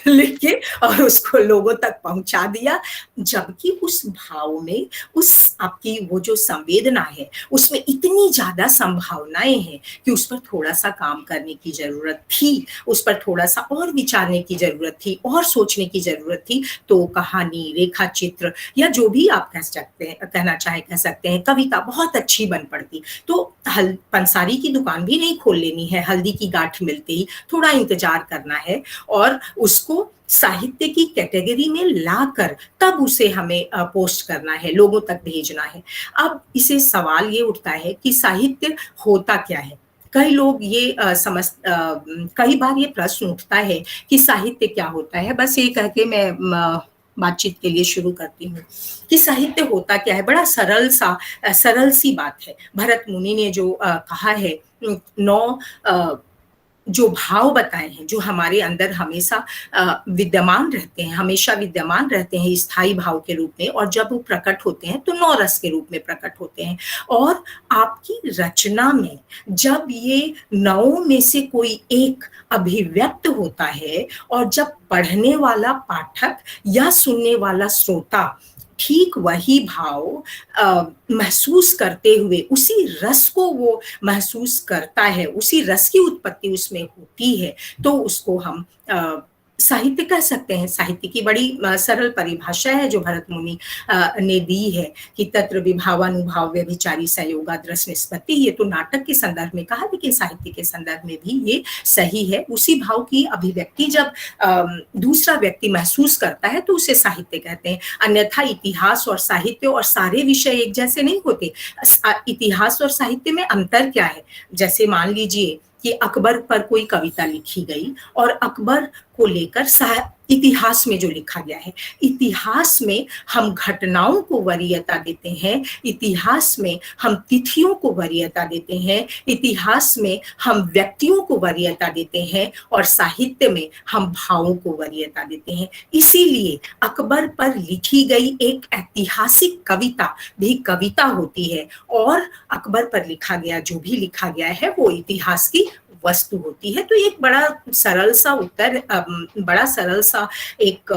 लिख के और उसको लोगों तक पहुंचा दिया, जबकि उस भाव में, उस आपकी वो जो संवेदना है, उसमें इतनी ज्यादा संभावनाएं हैं कि उस पर थोड़ा सा काम करने की जरूरत थी, उस पर थोड़ा सा और विचारने की जरूरत थी, और सोचने की जरूरत थी। तो कहानी, रेखा चित्र या जो भी आप कहना चाहे कह सकते हैं, कविता बहुत अच्छी बन पड़ती। तो पंसारी की दुकान भी नहीं खोल लेनी है, हल्दी की गांठ मिलते ही थोड़ा इंतजार करना है और उसको साहित्य की कैटेगरी में लाकर तब उसे हमें पोस्ट करना है, लोगों तक भेजना है। अब इसे सवाल ये उठता है कि साहित्य होता क्या है। कई लोग ये कई बार ये प्रश्न उठता है कि साहित्य क्या होता है। बस ये कह के मैं बातचीत के लिए शुरू करती हूँ कि साहित्य होता क्या है। बड़ा सरल सी बात है। भरत मुनि ने जो कहा है, 9 जो भाव बताए हैं, जो हमारे अंदर हमेशा विद्यमान रहते हैं, हमेशा विद्यमान रहते हैं स्थायी भाव के रूप में, और जब वो प्रकट होते हैं तो 9 रस के रूप में प्रकट होते हैं। और आपकी रचना में जब ये 9 में से कोई एक अभिव्यक्त होता है, और जब पढ़ने वाला पाठक या सुनने वाला श्रोता ठीक वही भाव महसूस करते हुए उसी रस को वो महसूस करता है, उसी रस की उत्पत्ति उसमें होती है, तो उसको हम साहित्य कह सकते हैं। साहित्य की बड़ी सरल परिभाषा है जो भरत मुनि ने दी है कि तत्र विभावानुभाव व्यभिचारी संयोगाद्रस निष्पत्ति। ये तो नाटक के संदर्भ में कहा, लेकिन साहित्य के संदर्भ में भी ये सही है। उसी भाव की अभिव्यक्ति जब दूसरा व्यक्ति महसूस करता है तो उसे साहित्य कहते हैं। अन्यथा इतिहास और साहित्य और सारे विषय एक जैसे नहीं होते। इतिहास और साहित्य में अंतर क्या है? जैसे मान लीजिए कि अकबर पर कोई कविता लिखी गई और अकबर को लेकर इतिहास में जो लिखा गया है, इतिहास में हम घटनाओं को वरीयता देते हैं, इतिहास में हम तिथियों को वरीयता देते हैं, इतिहास में हम व्यक्तियों को वरीयता देते हैं, और साहित्य में हम भावों को वरीयता देते हैं। इसीलिए अकबर पर लिखी गई एक ऐतिहासिक कविता भी कविता होती है, और अकबर पर लिखा गया जो भी लिखा गया है वो इतिहास की वस्तु होती है। तो एक बड़ा सरल सा उत्तर, बड़ा सरल सा एक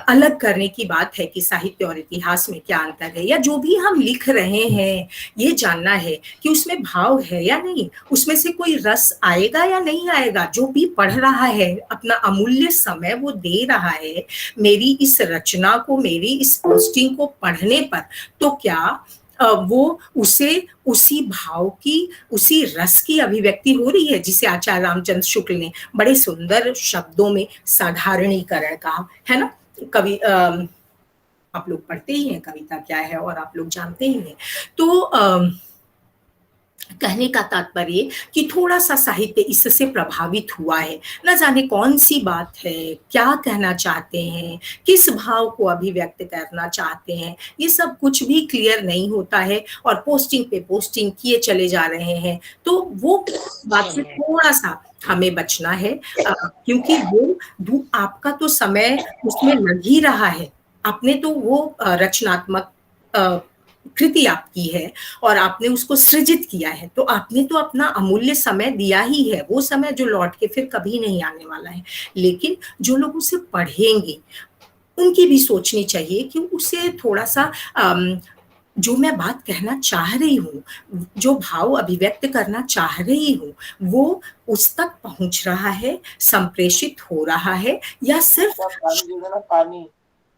अलग करने की बात है कि साहित्य और इतिहास में क्या अंतर है। या जो भी हम लिख रहे हैं, ये जानना है कि उसमें भाव है या नहीं, उसमें से कोई रस आएगा या नहीं आएगा। जो भी पढ़ रहा है अपना अमूल्य समय वो दे रहा है मेरी इस रचना को, मेरी इस पोस्टिंग को पढ़ने पर, तो क्या वो उसे उसी भाव की, उसी रस की अभिव्यक्ति हो रही है, जिसे आचार्य रामचंद्र शुक्ल ने बड़े सुंदर शब्दों में साधारणीकरण कहा है ना। कवि आप लोग पढ़ते ही हैं कविता क्या है, और आप लोग जानते ही हैं। तो कहने का तात्पर्य कि थोड़ा सा साहित्य इससे प्रभावित हुआ है। न जाने कौन सी बात है, क्या कहना चाहते हैं, किस भाव को अभिव्यक्त करना चाहते हैं, ये सब कुछ भी क्लियर नहीं होता है, और पोस्टिंग पे पोस्टिंग किए चले जा रहे हैं। तो वो बात से थोड़ा सा हमें बचना है, क्योंकि वो आपका तो समय उसमें लग ही रहा है। आपने तो वो रचनात्मक कृति आपकी है और आपने उसको सृजित किया है, तो आपने तो अपना अमूल्य समय दिया ही है। वो समय जो लौट के फिर कभी नहीं आने वाला है। लेकिन जो लोग उसे पढ़ेंगे, उनकी भी सोचनी चाहिए कि उसे थोड़ा सा जो मैं बात कहना चाह रही हूँ, जो भाव अभिव्यक्त करना चाह रही हूँ, वो उस तक पहुंच रहा है, संप्रेषित हो रहा है,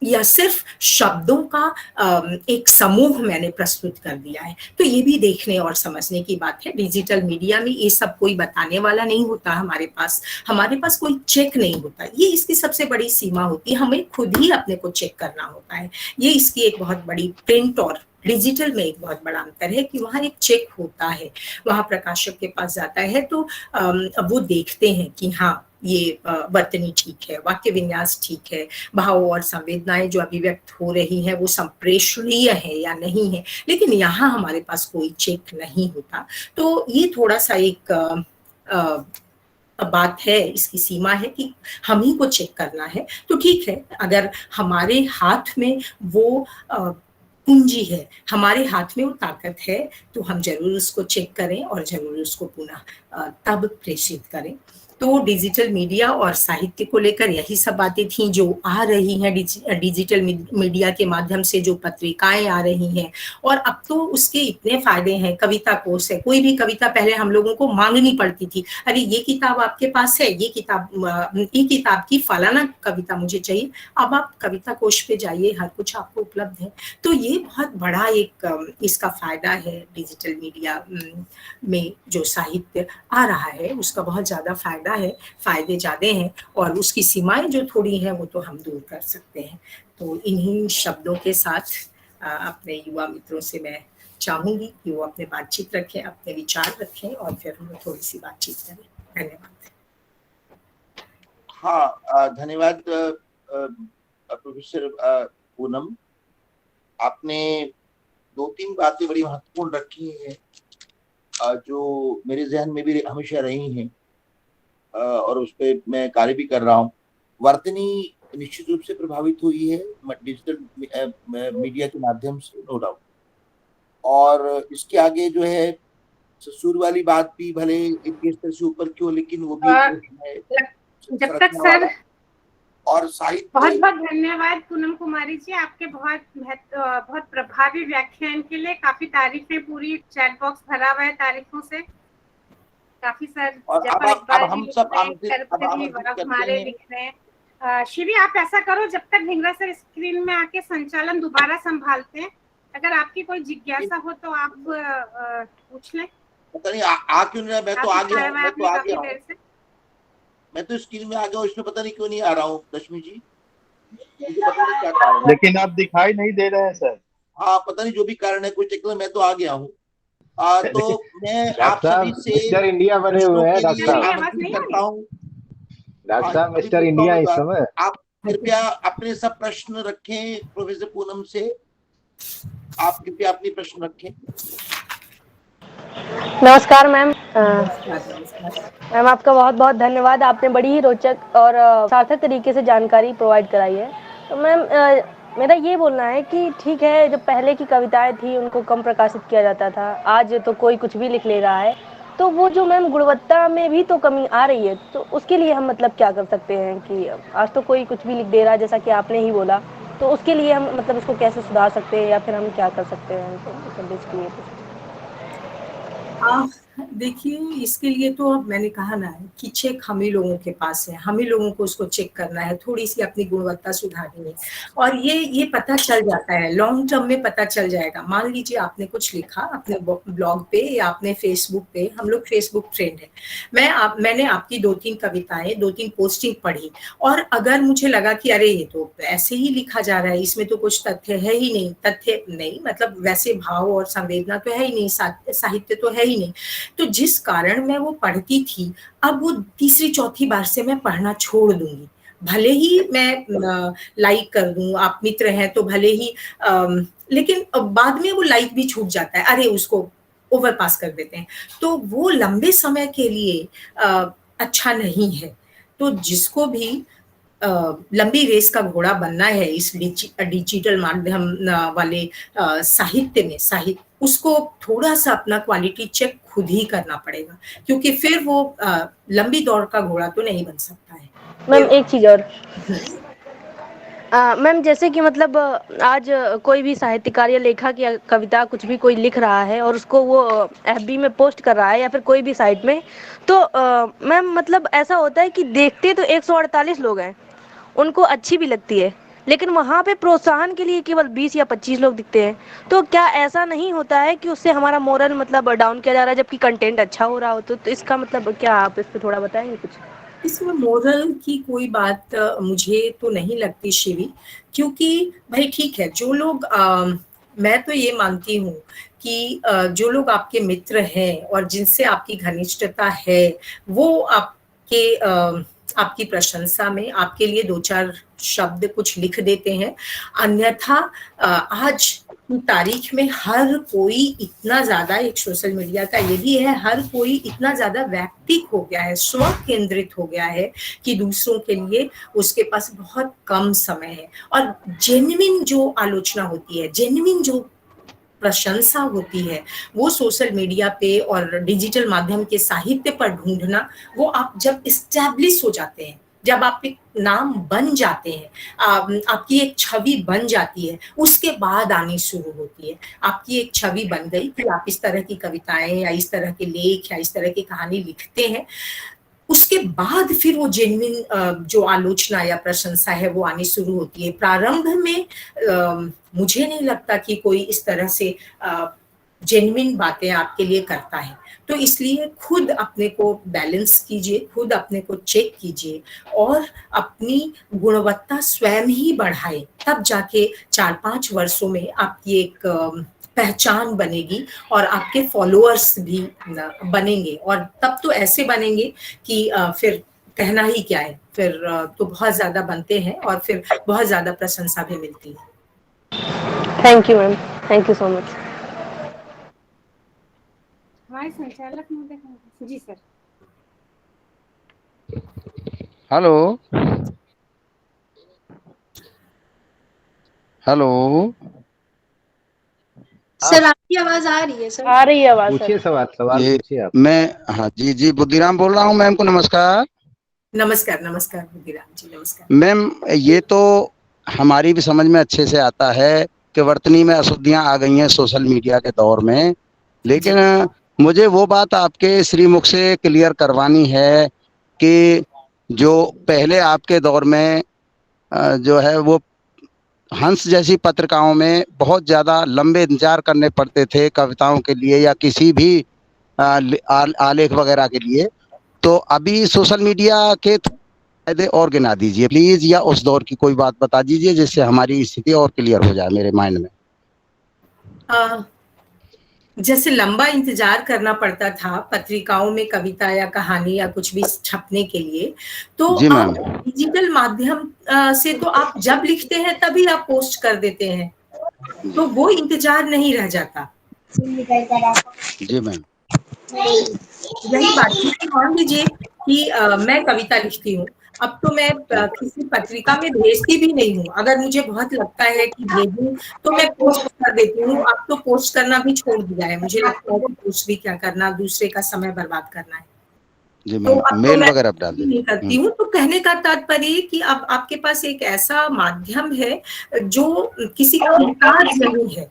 या सिर्फ शब्दों का एक समूह मैंने प्रस्तुत कर दिया है। तो ये भी देखने और समझने की बात है। डिजिटल मीडिया में ये सब कोई बताने वाला नहीं होता हमारे पास कोई चेक नहीं होता। ये इसकी सबसे बड़ी सीमा होती है, हमें खुद ही अपने को चेक करना होता है। ये इसकी एक बहुत बड़ी प्रिंट और डिजिटल में एक बहुत बड़ा अंतर है कि वहाँ एक चेक होता है, वहाँ प्रकाशक के पास जाता है तो वो देखते हैं कि हाँ ये वर्तनी ठीक है, वाक्य विन्यास ठीक है, भाव और संवेदनाएं जो अभिव्यक्त हो रही हैं वो संप्रेषणीय है या नहीं है। लेकिन यहाँ हमारे पास कोई चेक नहीं होता। तो ये थोड़ा सा एक बात है, इसकी सीमा है कि हम ही को चेक करना है। तो ठीक है, अगर हमारे हाथ में वो पूंजी है, हमारे हाथ में वो ताकत है, तो हम जरूर उसको चेक करें और जरूर उसको पुनः तब प्रेषित करें। तो डिजिटल मीडिया और साहित्य को लेकर यही सब बातें थी जो आ रही हैं। डिजिटल मीडिया के माध्यम से जो पत्रिकाएं आ रही हैं, और अब तो उसके इतने फायदे हैं। कविता कोश है, कोई भी कविता पहले हम लोगों को मांगनी पड़ती थी, अरे ये किताब आपके पास है, ये किताब की फलाना कविता मुझे चाहिए। अब आप कविता कोश पे जाइए, हर कुछ आपको उपलब्ध है। तो ये बहुत बड़ा एक इसका फायदा है। डिजिटल मीडिया में जो साहित्य आ रहा है उसका बहुत ज्यादा फायदे ज्यादा हैं, और उसकी सीमाएं जो थोड़ी हैं वो तो हम दूर कर सकते हैं। तो इन्हीं शब्दों के साथ अपने युवा मित्रों से मैं चाहूंगी कि वो अपने बातचीत रखें, अपने विचार रखें, और फिर हम थोड़ी सी बातचीत करें। धन्यवाद। हाँ, धन्यवाद प्रोफेसर पूनम। आपने 2-3 बातें बड़ी महत्वपूर्ण रखी हैं जो मेरे जहन में भी हमेशा रही हैं, और उस पर मैं कार्य भी कर रहा हूँ। वर्तनी निश्चित रूप से प्रभावित हुई है डिजिटल मीडिया के माध्यम से, नो डाउट। और इसके आगे जो है ससुर वाली बात भी भले एक स्तर से ऊपर क्यों, लेकिन वो भी है जब तक सर। और साहित्य। बहुत बहुत धन्यवाद पूनम कुमारी जी, आपके बहुत प्रभावी व्याख्यान के लिए। काफी तारीफें, पूरी चैट बॉक्स भरा हुआ है तारीफों से। काफी सर। और अब हम सब हमारे लिख रहे हैं। शिवी, आप ऐसा करो, जब तक ढिंगरा सर स्क्रीन में आके संचालन दोबारा संभालते हैं, अगर आपकी कोई जिज्ञासा हो तो आप पूछ लें। पता नहीं आ क्यों नहीं रहा। मैं तो आ गया, मैं तो स्क्रीन में आ गया, इसमें पता नहीं क्यों नहीं आ रहा हूँ लक्ष्मी जी, मुझे पता नहीं क्या कारण है। लेकिन आप दिखाई नहीं दे रहे हैं सर। हाँ, पता नहीं जो भी कारण है, कोई टेक्निकल, मैं तो आ गया हूँ। तो मैं आप सभी से मिस्टर इंडिया बने हुए हैं डॉक्टर साहब। करता हूँ डॉक्टर साहब, मिस्टर इंडिया इस समय। आप कृपया अपने सब प्रश्न रखें प्रोफेसर पूनम से। आप कृपया अपनी प्रश्न रखें। नमस्कार मैम। मैम आपका बहुत बहुत धन्यवाद, आपने बड़ी ही रोचक और सार्थक तरीके से जानकारी प्रोवाइड कराई है। तो मैम मेरा ये बोलना है कि ठीक है, जो पहले की कविताएं थी उनको कम प्रकाशित किया जाता था, आज तो कोई कुछ भी लिख ले रहा है, तो वो जो मैम गुणवत्ता में भी तो कमी आ रही है, तो उसके लिए हम मतलब क्या कर सकते हैं कि आज तो कोई कुछ भी लिख दे रहा है, जैसा कि आपने ही बोला, तो उसके लिए हम मतलब उसको कैसे सुधार सकते हैं या फिर हम क्या कर सकते हैं? तो बेसिकली देखिए, इसके लिए तो अब मैंने कहा ना कि चेक हम ही लोगों के पास है, हम ही लोगों को उसको चेक करना है, थोड़ी सी अपनी गुणवत्ता सुधारनी है। और ये पता चल जाता है, लॉन्ग टर्म में पता चल जाएगा। मान लीजिए आपने कुछ लिखा अपने ब्लॉग पे या अपने फेसबुक पे, हम लोग फेसबुक फ्रेंड है, मैंने आपकी 2-3 कविताएं, 2-3 पोस्टिंग पढ़ी, और अगर मुझे लगा कि अरे ये तो ऐसे ही लिखा जा रहा है, इसमें तो कुछ तथ्य नहीं, मतलब वैसे भाव और संवेदना तो है ही नहीं, साहित्य तो है ही नहीं, तो जिस कारण मैं वो पढ़ती थी, अब वो तीसरी चौथी बार से मैं पढ़ना छोड़ दूंगी। भले ही मैं लाइक कर दूं, आप मित्र हैं तो भले ही, लेकिन बाद में वो लाइक भी छूट जाता है, अरे उसको ओवर पास कर देते हैं, तो वो लंबे समय के लिए अच्छा नहीं है। तो जिसको भी लंबी रेस का घोड़ा बनना है इस डिजिटल माध्यम वाले साहित्य, उसको थोड़ा सा अपना क्वालिटी चेक खुद ही करना पड़ेगा, क्योंकि फिर वो लंबी दौड़ का घोड़ा तो नहीं बन सकता है। मैम एक चीज और, मैम जैसे कि मतलब आज कोई भी साहित्यकार या लेखक या कविता कुछ भी कोई लिख रहा है और उसको वो एफबी में पोस्ट कर रहा है या फिर कोई भी साइट में, तो मैम मतलब ऐसा होता है कि देखते तो 148 लोग हैं, उनको अच्छी भी लगती है, लेकिन वहाँ पे प्रोत्साहन के लिए केवल 20 या 25 लोग दिखते हैं। तो क्या ऐसा नहीं होता है कि उससे हमारा मोरल मतलब डाउन किया जा रहा है, जबकि कंटेंट अच्छा हो रहा हो? तो इसका मतलब क्या, आप इस पे थोड़ा बताएंगे कुछ? इसमें मोरल की कोई बात मुझे तो नहीं लगती शिवी, क्योंकि भाई ठीक है, जो लोग मैं तो ये मानती हूँ कि जो लोग आपके मित्र हैं और जिनसे आपकी घनिष्ठता है, वो आपकी प्रशंसा में आपके लिए 2-4 शब्द कुछ लिख देते हैं। अन्यथा आज की तारीख में हर कोई इतना ज्यादा, एक सोशल मीडिया का ये भी है, हर कोई इतना ज्यादा वैयक्तिक हो गया है, स्व केंद्रित हो गया है कि दूसरों के लिए उसके पास बहुत कम समय है। और जेन्युइन जो आलोचना होती है, जेन्युइन जो प्रशंसा होती है, वो सोशल मीडिया पे और डिजिटल माध्यम के साहित्य पर ढूंढना, वो आप जब इस्टेब्लिश हो जाते हैं, जब आप एक नाम बन जाते हैं, आपकी एक छवि बन जाती है, उसके बाद आनी शुरू होती है। आपकी एक छवि बन गई कि आप इस तरह की कविताएं या इस तरह के लेख या इस तरह की कहानी लिखते हैं, उसके बाद फिर वो जेन्युइन जो आलोचना या प्रशंसा है वो आनी शुरू होती है। प्रारंभ में मुझे नहीं लगता कि कोई इस तरह से जेन्युइन बातें आपके लिए करता है। तो इसलिए खुद अपने को बैलेंस कीजिए, खुद अपने को चेक कीजिए और अपनी गुणवत्ता स्वयं ही बढ़ाए, तब जाके 4-5 वर्षों में आपकी एक पहचान बनेगी और आपके फॉलोअर्स भी बनेंगे, और तब तो ऐसे बनेंगे कि फिर कहना ही क्या है, फिर तो बहुत ज्यादा बनते हैं और फिर बहुत ज्यादा प्रशंसा भी मिलती है। Thank you ma'am, thank you so much. हमारे संचालक महोदय जी सर। हेलो हेलो सर आपकी आवाज आ रही है सर? आ रही है आवाज। पूछिए सवाल पूछिए आप। मैं हाँ जी बुद्धिराम बोल रहा हूँ। मैम को नमस्कार। नमस्कार नमस्कार बुद्धिराम जी, नमस्कार। मैम ये तो हमारी भी समझ में अच्छे से आता है कि वर्तनी में अशुद्धियां आ गई हैं सोशल मीडिया के दौर में, लेकिन मुझे वो बात आपके श्रीमुख से क्लियर करवानी है कि जो पहले आपके दौर में जो है वो हंस जैसी पत्रिकाओं में बहुत ज़्यादा लंबे इंतजार करने पड़ते थे कविताओं के लिए या किसी भी आलेख वगैरह के लिए, तो अभी सोशल मीडिया के फायदे और गिना दीजिए प्लीज, या उस दौर की कोई बात बता दीजिए जिससे हमारी स्थिति और क्लियर हो जाए मेरे माइंड में। जैसे लंबा इंतजार करना पड़ता था पत्रिकाओं में कविता या कहानी या कुछ भी छपने के लिए, तो आप डिजिटल माध्यम से तो आप जब लिखते हैं तभी आप पोस्ट कर देते हैं, तो वो इंतजार नहीं रह जाता। जी मैम। यही बात है। मान लीजिए कि मैं कविता लिखती हूँ, अब तो मैं किसी पत्रिका में भेजती भी नहीं हूँ। अगर मुझे बहुत लगता है कि भेजूं तो मैं पोस्ट कर देती हूँ। अब तो पोस्ट करना भी छोड़ दिया है, मुझे लगता है कि पोस्ट भी क्या करना, दूसरे का समय बर्बाद करना है। जी तो अब मेल तो मैं वगैरह डाल नहीं करती हूँ। तो कहने का तात्पर्य कि अब आपके पास एक ऐसा माध्यम है जो किसी का मुहताज नहीं है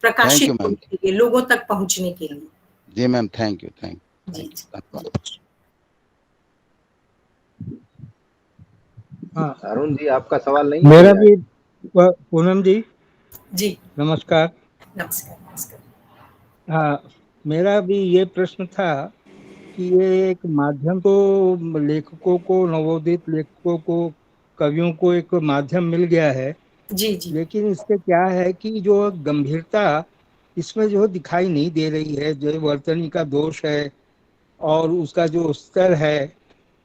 प्रकाशित करने के लिए, लोगों तक पहुंचने के लिए। जी मैम, थैंक यू जी। हाँ अरुण जी, आपका सवाल नहीं? मेरा भी पूनम जी जी नमस्कार। नमस्कार नमस्कार। हाँ, मेरा भी ये प्रश्न था कि ये एक माध्यम तो लेखकों को, नवोदित लेखकों को, कवियों को एक माध्यम मिल गया है। जी जी। लेकिन इससे क्या है कि जो गंभीरता इसमें जो दिखाई नहीं दे रही है, जो वर्तनी का दोष है और उसका जो स्तर है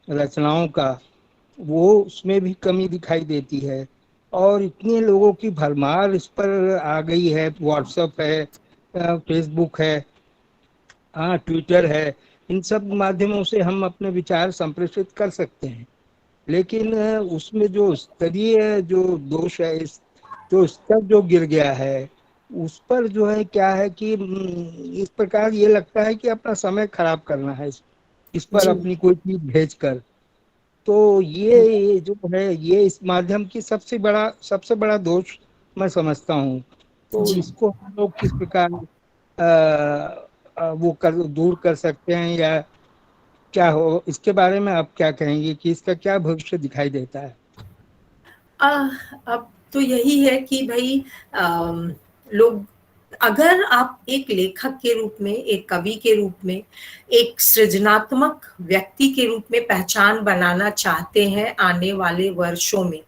रचनाओं का, वो उसमें भी कमी दिखाई देती है। और इतने लोगों की भरमार इस पर आ गई है, व्हाट्सएप है, फेसबुक है, हाँ ट्विटर है, इन सब माध्यमों से हम अपने विचार संप्रेषित कर सकते हैं। लेकिन उसमें जो स्तरीय जो दोष है, जो स्तर जो गिर गया है, उस पर जो है क्या है कि इस प्रकार ये लगता है कि अपना समय खराब करना है इस पर अपनी कोई चीज भेजकर। तो ये जो है ये इस माध्यम की सबसे बड़ा दोष मैं समझता हूँ। तो इसको हम लोग किस प्रकार दूर कर सकते हैं या क्या हो, इसके बारे में आप क्या कहेंगे कि इसका क्या भविष्य दिखाई देता है? अब तो यही है कि भाई लोग, अगर आप एक लेखक के रूप में, एक कवि के रूप में, एक सृजनात्मक व्यक्ति के रूप में पहचान बनाना चाहते हैं आने वाले वर्षों में,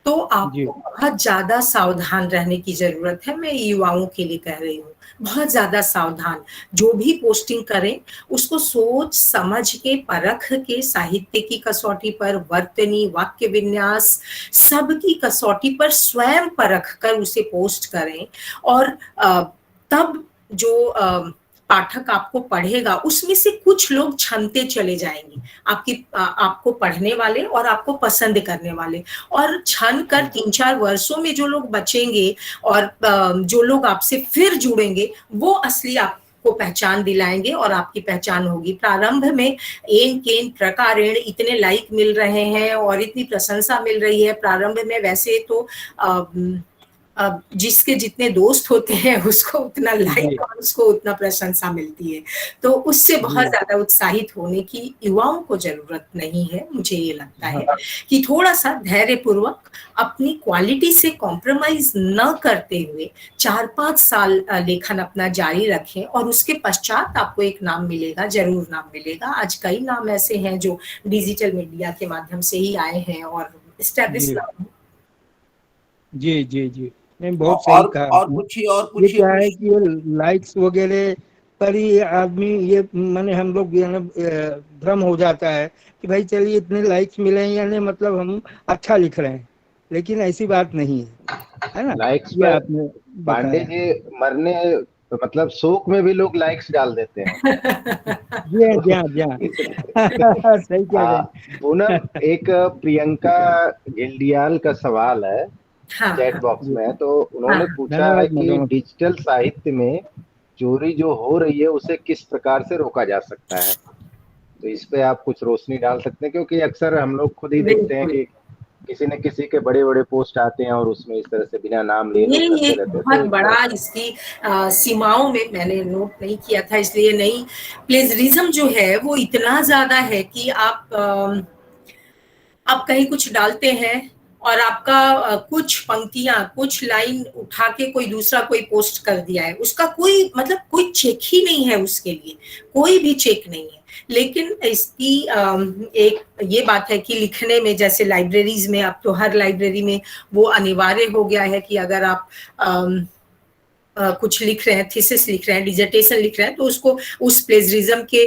तो आपको बहुत ज्यादा सावधान रहने की जरूरत है। मैं युवाओं के लिए कह रही हूँ, बहुत ज्यादा सावधान। जो भी पोस्टिंग करें उसको सोच समझ के, परख के, साहित्य की कसौटी पर, वर्तनी, वाक्य विन्यास, सबकी कसौटी पर स्वयं परख कर उसे पोस्ट करें। और तब जो पाठक आपको पढ़ेगा उसमें से कुछ लोग छनते चले जाएंगे, आपको पढ़ने वाले और आपको पसंद करने वाले। और छन कर 3-4 वर्षों में जो लोग बचेंगे और जो लोग आपसे फिर जुड़ेंगे, वो असली आपको पहचान दिलाएंगे और आपकी पहचान होगी। प्रारंभ में एन केन प्रकारेण इतने लाइक मिल रहे हैं और इतनी प्रशंसा मिल रही है। प्रारंभ में वैसे तो जिसके जितने दोस्त होते हैं उसको उतना लाइक और उसको उतना प्रशंसा मिलती है। तो उससे बहुत ज्यादा उत्साहित होने की युवाओं को जरूरत नहीं है। मुझे ये लगता है कि थोड़ा सा धैर्यपूर्वक अपनी क्वालिटी से कॉम्प्रोमाइज न करते हुए 4-5 साल लेखन अपना जारी रखें और उसके पश्चात आपको एक नाम मिलेगा, जरूर नाम मिलेगा। आज कई नाम ऐसे हैं जो डिजिटल मीडिया के माध्यम से ही आए हैं और एस्टैब्लिश नाम। जी जी जी, नहीं बहुत सही कहा। और पूछिए ये क्या है कि ये लाइक्स वगैरह पर ही आदमी ये माने हम लोग भ्रम हो जाता है कि भाई चलिए इतने लाइक्स मिले हैं यानी मतलब हम अच्छा लिख रहे हैं, लेकिन ऐसी बात नहीं है ना। लाइक्स पे आपने पांडे जी मरने मतलब शोक में भी लोग लाइक्स डाल देते हैं। सही कह रहे हैं। पूनम, एक प्रियंका गिल्डियाल का सवाल है चैट बॉक्स में, तो उन्होंने पूछा है कि डिजिटल साहित्य में चोरी जो हो रही है उसे किस प्रकार से रोका जा सकता है। तो इस पे आप कुछ रोशनी डाल सकते हैं, क्योंकि अक्सर हम लोग खुद ही देखते हैं कि किसी न किसी के बड़े बड़े पोस्ट आते हैं और उसमें इस तरह से बिना नाम लिए ये बहुत बड़ा इसकी सीमाओं में मैंने नोट नहीं किया था, इसलिए नहीं। प्लेजरिज्म जो है वो इतना ज्यादा है कि आप कहीं कुछ डालते हैं और आपका कुछ पंक्तियां, कुछ लाइन उठा के कोई दूसरा कोई पोस्ट कर दिया है, उसका कोई मतलब कोई चेक ही नहीं है, उसके लिए कोई भी चेक नहीं है। लेकिन इसकी एक ये बात है कि लिखने में, जैसे लाइब्रेरीज में, अब तो हर लाइब्रेरी में वो अनिवार्य हो गया है कि अगर आप कुछ लिख रहे हैं, थीसिस लिख रहे हैं, डिसर्टेशन लिख रहे हैं, तो उसको उस प्लेजरिज्म के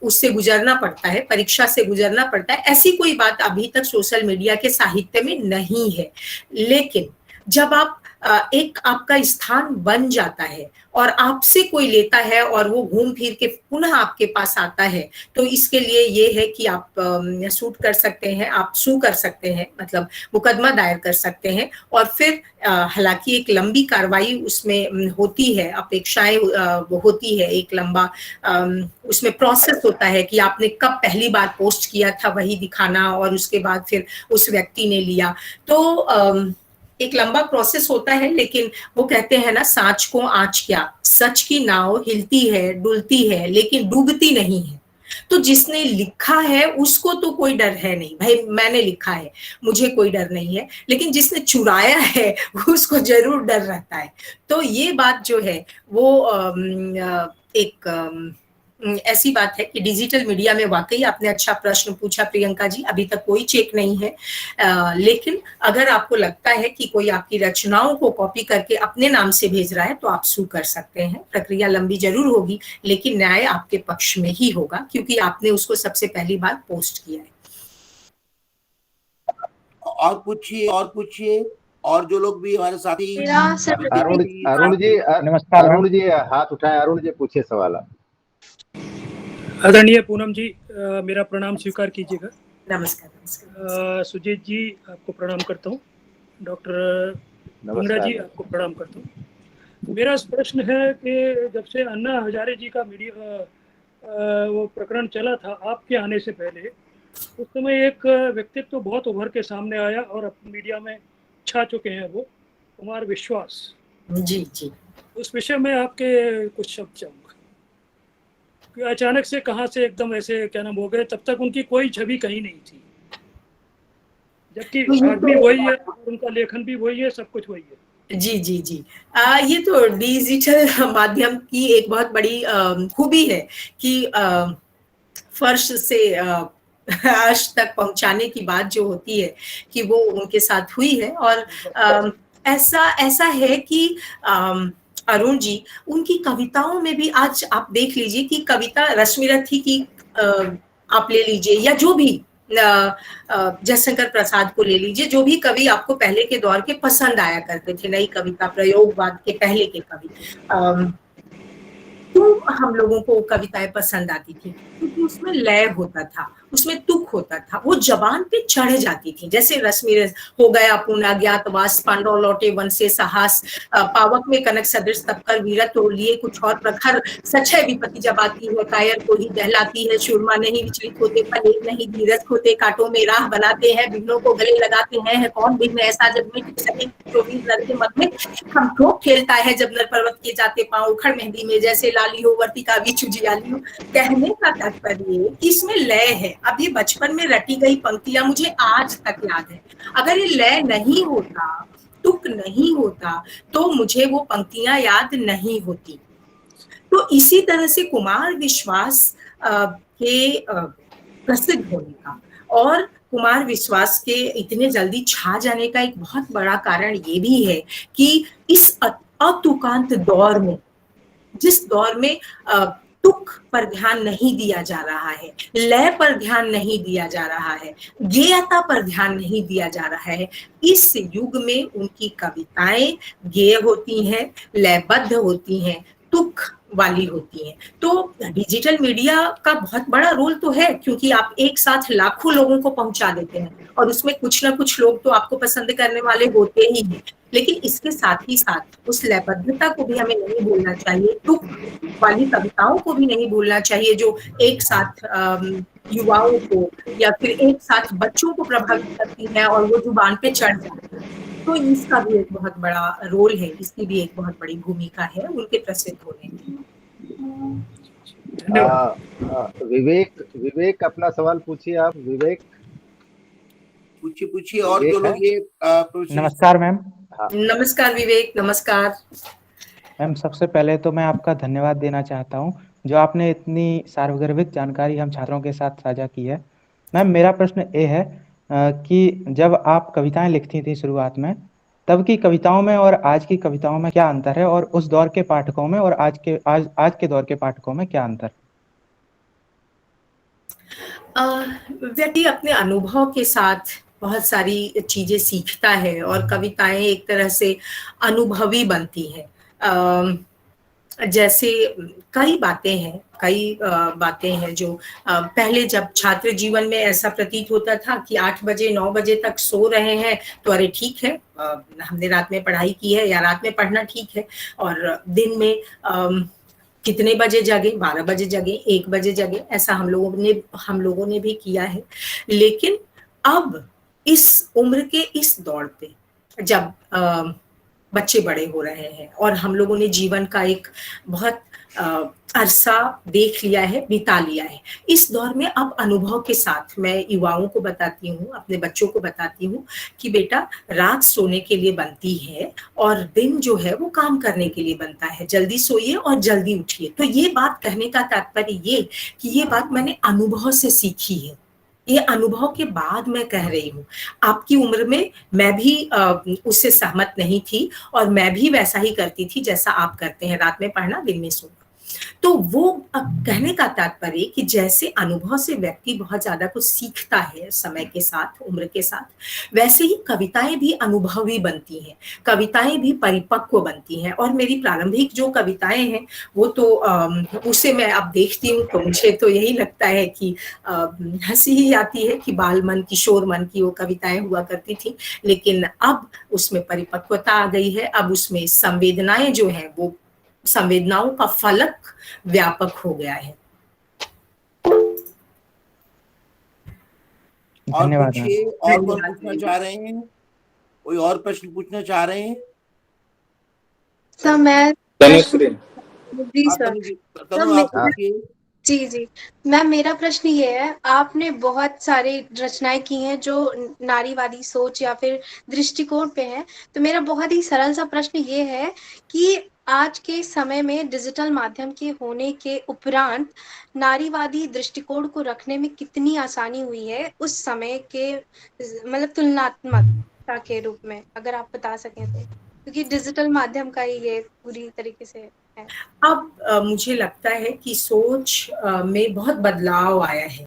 उससे गुजरना पड़ता है, परीक्षा से गुजरना पड़ता है। ऐसी कोई बात अभी तक सोशल मीडिया के साहित्य में नहीं है। लेकिन जब आप एक आपका स्थान बन जाता है और आपसे कोई लेता है और वो घूम फिर के पुनः आपके पास आता है, तो इसके लिए ये है कि आप सूट कर सकते हैं, आप सू कर सकते हैं, मतलब मुकदमा दायर कर सकते हैं। और फिर हालांकि एक लंबी कार्रवाई उसमें होती है, अपेक्षाएं होती है, एक लंबा उसमें प्रोसेस होता है कि आपने कब पहली बार पोस्ट किया था वही दिखाना, और उसके बाद फिर उस व्यक्ति ने लिया, तो एक लंबा प्रोसेस होता है। लेकिन वो कहते हैं ना, सांच को आँच क्या, सच की नाव हिलती है, डुलती है, लेकिन डूबती नहीं है। तो जिसने लिखा है उसको तो कोई डर है नहीं, भाई मैंने लिखा है, मुझे कोई डर नहीं है। लेकिन जिसने चुराया है उसको जरूर डर रहता है। तो ये बात जो है वो एक ऐसी बात है कि डिजिटल मीडिया में वाकई आपने अच्छा प्रश्न पूछा प्रियंका जी, अभी तक कोई चेक नहीं है। लेकिन अगर आपको लगता है कि कोई आपकी रचनाओं को कॉपी करके अपने नाम से भेज रहा है, तो आप सू कर सकते हैं। प्रक्रिया लंबी जरूर होगी, लेकिन न्याय आपके पक्ष में ही होगा, क्योंकि आपने उसको सबसे पहली बार पोस्ट किया है। और पूछिए और जो लोग भी हमारे साथी। अरुण जी हाथ उठाए। अरुण जी पूछिए सवाल आप। आदरणीय पूनम जी, मेरा प्रणाम स्वीकार कीजिएगा। नमस्कार। सुजीत जी आपको प्रणाम करता हूँ। डॉक्टर भिंगरा जी आपको प्रणाम करता हूँ। मेरा प्रश्न है कि जब से अन्ना हजारे जी का मीडिया वो प्रकरण चला था आपके आने से पहले, उस समय एक व्यक्तित्व तो बहुत उभर के सामने आया और अब मीडिया में छा चुके हैं, वो कुमार विश्वास जी जी। उस विषय में आपके कुछ शब्द चाहूँगा कि अचानक से कहाँ से एकदम ऐसे क्या नाम हो गए, तब तक उनकी कोई छवि कहीं नहीं थी, जबकि आदमी वही है और उनका लेखन भी वही है, सब कुछ वही है। जी जी जी। ये तो डिजिटल माध्यम की एक बहुत बड़ी खूबी है कि फर्श से अर्श तक पहुंचाने की बात जो होती है कि वो उनके साथ हुई है। और ऐसा है कि अरुण जी, उनकी कविताओं में भी आज आप देख लीजिए कि कविता रश्मिरथी की आप ले लीजिए या जो भी जयशंकर प्रसाद को ले लीजिए, जो भी कवि आपको पहले के दौर के पसंद आया करते थे, नई कविता प्रयोगवाद के पहले के कवि, क्यों हम लोगों को कविताएं पसंद आती थी? क्योंकि उसमें लय होता था, उसमें तुक होता था, वो जबान पे चढ़ जाती थी। जैसे रश्मिरथ हो गया पूना ज्ञातवास, पांडव लौटे वन से साहस, पावक में कनक सदृश तब कर वीरत तोड़ लिए कुछ और प्रखर, सच है विपत्ति जब आती है कायर को ही दहलाती है, शूरमा नहीं विचलित होते फलेग नहीं धीरज होते, कांटों में राह बनाते हैं विघ्नों को गले लगाते हैं, है कौन विघ्न ऐसा जब में टिक सके जो वीर नर के मत में हम ठोक खेलता है जब नर पर्वत के जाते पांव उखड़ मेहंदी में जैसे लाली हो वर्तिका भी चुजियाली हो। कहने का तात्पर्य कि इसमें लय है। अब ये बचपन में रटी गई पंक्तियां मुझे आज तक याद है। अगर ये लय नहीं होता, तुक नहीं होता, तो मुझे वो पंक्तियां याद नहीं होती। तो इसी तरह से कुमार विश्वास के प्रसिद्ध होने का और कुमार विश्वास के इतने जल्दी छा जाने का एक बहुत बड़ा कारण ये भी है कि इस अतुकांत दौर में, जिस दौर में तुक पर ध्यान नहीं दिया जा रहा है, लय पर ध्यान नहीं दिया जा रहा है, गेयता पर ध्यान नहीं दिया जा रहा है, इस युग में उनकी कविताएं गेय होती हैं, लयबद्ध होती हैं, तुक वाली होती हैं। तो डिजिटल मीडिया का बहुत बड़ा रोल तो है, क्योंकि आप एक साथ लाखों लोगों को पहुंचा देते हैं और उसमें कुछ ना कुछ लोग तो आपको पसंद करने वाले होते ही हैं, लेकिन इसके साथ ही साथ उस लयबद्धता को भी हमें नहीं भूलना चाहिए, तुक वाली कविताओं को भी नहीं भूलना चाहिए जो एक साथ युवाओं को या फिर एक साथ बच्चों को प्रभावित करती है और वो जुबान पे चढ़ जाती है। तो इसका भी एक बहुत बड़ा रोल है, इसकी भी एक बहुत बड़ी भूमिका है उनके प्रसिद्ध होने में। विवेक अपना सवाल पूछिए। आप विवेक पूछिए और जो लोग ये नमस्कार मैम। नमस्कार विवेक, नमस्कार मैम। सबसे पहले तो मैं आपका धन्यवाद देना चाहता हूँ जो आपने इतनी सार्वगर्भिक जानकारी हम छात्रों के साथ साझा की है। मैम मेरा प्रश्न ये है कि जब आप कविताएं लिखती थी शुरुआत में, तब की कविताओं में और आज की कविताओं में क्या अंतर है, और उस दौर के पाठकों में और आज के दौर के पाठकों में क्या अंतर? व्यक्ति अपने अनुभव के साथ बहुत सारी चीजें सीखता है और कविताएं एक तरह से अनुभवी बनती हैं। जैसे कई बातें हैं जो पहले जब छात्र जीवन में ऐसा प्रतीत होता था कि 8 बजे 9 बजे तक सो रहे हैं तो अरे ठीक है, हमने रात में पढ़ाई की है या रात में पढ़ना ठीक है, और दिन में कितने बजे जगे, 12 बजे जगे, 1 बजे जगे, ऐसा हम लोगों ने भी किया है। लेकिन अब इस उम्र के इस दौर पे जब बच्चे बड़े हो रहे हैं और हम लोगों ने जीवन का एक बहुत अरसा देख लिया है, बिता लिया है, इस दौर में अब अनुभव के साथ मैं युवाओं को बताती हूँ, अपने बच्चों को बताती हूँ कि बेटा रात सोने के लिए बनती है और दिन जो है वो काम करने के लिए बनता है, जल्दी सोइए और जल्दी उठिए। तो ये बात कहने का तात्पर्य ये कि ये बात मैंने अनुभव से सीखी है, ये अनुभव के बाद मैं कह रही हूँ। आपकी उम्र में मैं भी उससे सहमत नहीं थी और मैं भी वैसा ही करती थी जैसा आप करते हैं, रात में पढ़ना दिन में सोना। तो वो कहने का तात्पर्य कि जैसे अनुभव से व्यक्ति बहुत ज्यादा कुछ सीखता है समय के साथ, उम्र के साथ, वैसे ही कविताएं भी अनुभवी बनती हैं, कविताएं भी परिपक्व बनती हैं। और मेरी प्रारंभिक जो कविताएं हैं वो तो उसे मैं अब देखती हूँ तो मुझे तो यही लगता है कि हंसी ही आती है कि बाल मन, किशोर मन की वो कविताएं हुआ करती थी। लेकिन अब उसमें परिपक्वता आ गई है, अब उसमें संवेदनाएं जो हैं वो संवेदनाओं का फलक व्यापक हो गया है। और धन्यवाद पूछिए, और कौन पूछना चाह रहे हैं? कोई और प्रश्न पूछना चाह रहे हैं? सर मैं तनुश्री। जी सर, तनु आप पूछिए। जी मैम, मेरा प्रश्न ये है, आपने बहुत सारे रचनाएं की हैं जो नारीवादी सोच या फिर दृष्टिकोण पे है, तो मेरा बहुत ही सरल सा प्रश्न ये है कि आज के समय में डिजिटल माध्यम के होने के उपरांत नारीवादी दृष्टिकोण को रखने में कितनी आसानी हुई है उस समय के मतलब तुलनात्मकता के रूप में, अगर आप बता सकें तो, क्योंकि डिजिटल माध्यम का ही ये पूरी तरीके से है। अब मुझे लगता है कि सोच में बहुत बदलाव आया है।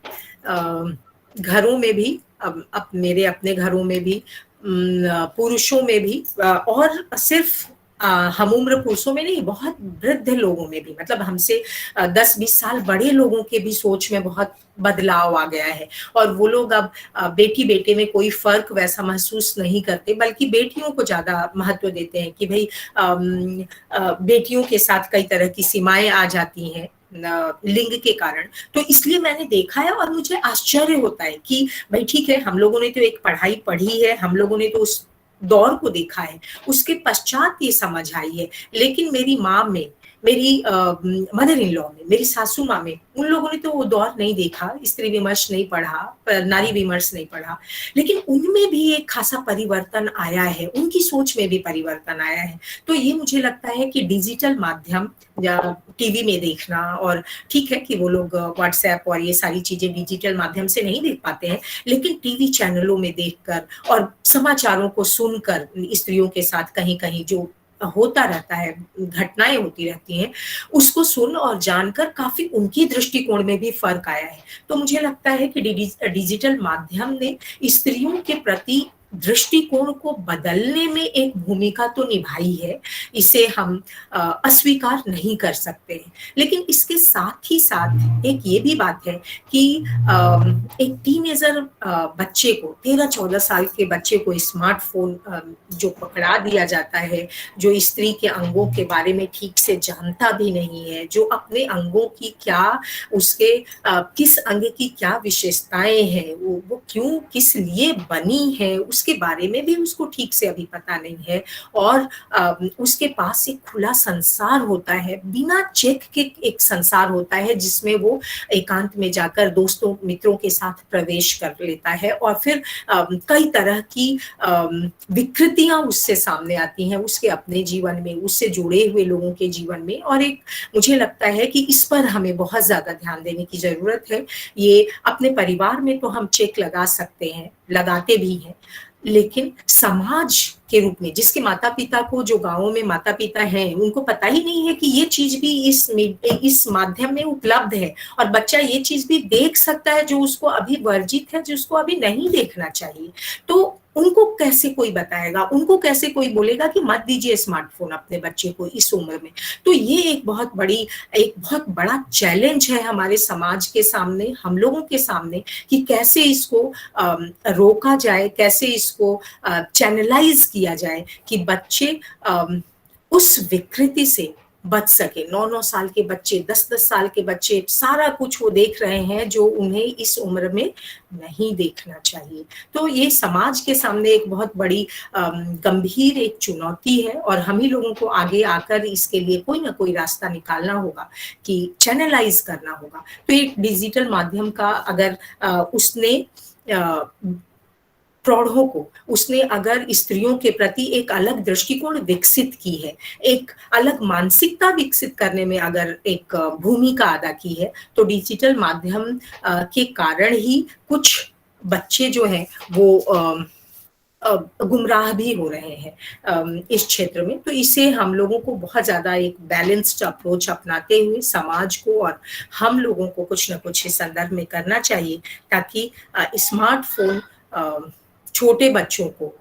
घरों में भी, अब मेरे अपने घरों में भी, पुरुषों में भी, और सिर्फ हम उम्र पुरुषों में नहीं, बहुत वृद्ध लोगों में भी, मतलब हमसे 10-20 साल बड़े लोगों के भी सोच में बहुत बदलाव आ गया है। और वो लोग अब बेटी बेटे में कोई फर्क वैसा महसूस नहीं करते, बल्कि बेटियों को ज्यादा महत्व देते हैं कि भाई बेटियों के साथ कई तरह की सीमाएं आ जाती हैं लिंग के कारण। तो इसलिए मैंने देखा है और मुझे आश्चर्य होता है कि भाई ठीक है, हम लोगों ने तो एक पढ़ाई पढ़ी है, हम लोगों ने तो उस दौर को देखा है, उसके पश्चात ये समझ आई है। लेकिन मेरी माँ में, मेरी मदर इन लॉ में, मेरी सासू माँ में, उन लोगों ने तो वो दौर नहीं देखा, स्त्री विमर्श नहीं पढ़ा, नारी विमर्श नहीं पढ़ा, लेकिन उनमें भी एक खासा परिवर्तन आया है, उनकी सोच में भी परिवर्तन आया है। तो ये मुझे लगता है कि डिजिटल माध्यम या टीवी में देखना, और ठीक है कि वो लोग व्हाट्सएप और ये सारी चीजें डिजिटल माध्यम से नहीं देख पाते हैं, लेकिन टीवी चैनलों में देखकर और समाचारों को सुनकर, स्त्रियों के साथ कहीं कहीं जो होता रहता है, घटनाएं होती रहती हैं, उसको सुन और जानकर काफी उनकी दृष्टिकोण में भी फर्क आया है। तो मुझे लगता है कि डिजिटल माध्यम ने स्त्रियों के प्रति दृष्टिकोण को बदलने में एक भूमिका तो निभाई है, इसे हम अस्वीकार नहीं कर सकते हैं। लेकिन इसके साथ ही साथ एक ये भी बात है कि एक टीनेजर बच्चे को, 13-14 साल के बच्चे को स्मार्टफोन जो पकड़ा दिया जाता है, जो स्त्री के अंगों के बारे में ठीक से जानता भी नहीं है, जो अपने अंगों की क्या, उसके किस अंग की क्या विशेषताएं हैं, वो क्यों किस लिए बनी है, उसके बारे में भी उसको ठीक से अभी पता नहीं है। और उसके पास एक खुला संसार होता है, बिना चेक के एक संसार होता है, जिसमें वो एकांत में जाकर दोस्तों मित्रों के साथ प्रवेश कर लेता है, और फिर कई तरह की विकृतियां उससे सामने आती हैं, उसके अपने जीवन में, उससे जुड़े हुए लोगों के जीवन में। और एक मुझे लगता है कि इस पर हमें बहुत ज्यादा ध्यान देने की जरूरत है। ये अपने परिवार में तो हम चेक लगा सकते हैं, लगाते भी हैं, लेकिन समाज के रूप में, जिसके माता पिता को, जो गांवों में माता पिता हैं, उनको पता ही नहीं है कि ये चीज भी इस माध्यम में उपलब्ध है, और बच्चा ये चीज भी देख सकता है जो उसको अभी वर्जित है, जो उसको अभी नहीं देखना चाहिए। तो उनको कैसे कोई बताएगा, उनको कैसे कोई बोलेगा कि मत दीजिए स्मार्टफोन अपने बच्चे को इस उम्र में। तो ये एक बहुत बड़ा चैलेंज है हमारे समाज के सामने, हम लोगों के सामने, कि कैसे इसको रोका जाए, कैसे इसको चैनलाइज किया जाए कि बच्चे उस विकृति से बच सके। 9-9 साल के बच्चे, 10-10 साल के बच्चे सारा कुछ वो देख रहे हैं जो उन्हें इस उम्र में नहीं देखना चाहिए। तो ये समाज के सामने एक बहुत बड़ी गंभीर एक चुनौती है, और हम ही लोगों को आगे आकर इसके लिए कोई ना कोई रास्ता निकालना होगा, कि चैनलाइज करना होगा। तो एक डिजिटल माध्यम का अगर उसने प्रौढ़ों को, उसने अगर स्त्रियों के प्रति एक अलग दृष्टिकोण विकसित की है, एक अलग मानसिकता विकसित करने में अगर एक भूमिका अदा की है, तो डिजिटल माध्यम के कारण ही कुछ बच्चे जो हैं वो गुमराह भी हो रहे हैं इस क्षेत्र में। तो इसे हम लोगों को बहुत ज्यादा एक बैलेंस्ड अप्रोच अपनाते हुए समाज को और हम लोगों को कुछ न कुछ इस संदर्भ में करना चाहिए, ताकि स्मार्टफोन छोटे बच्चों को,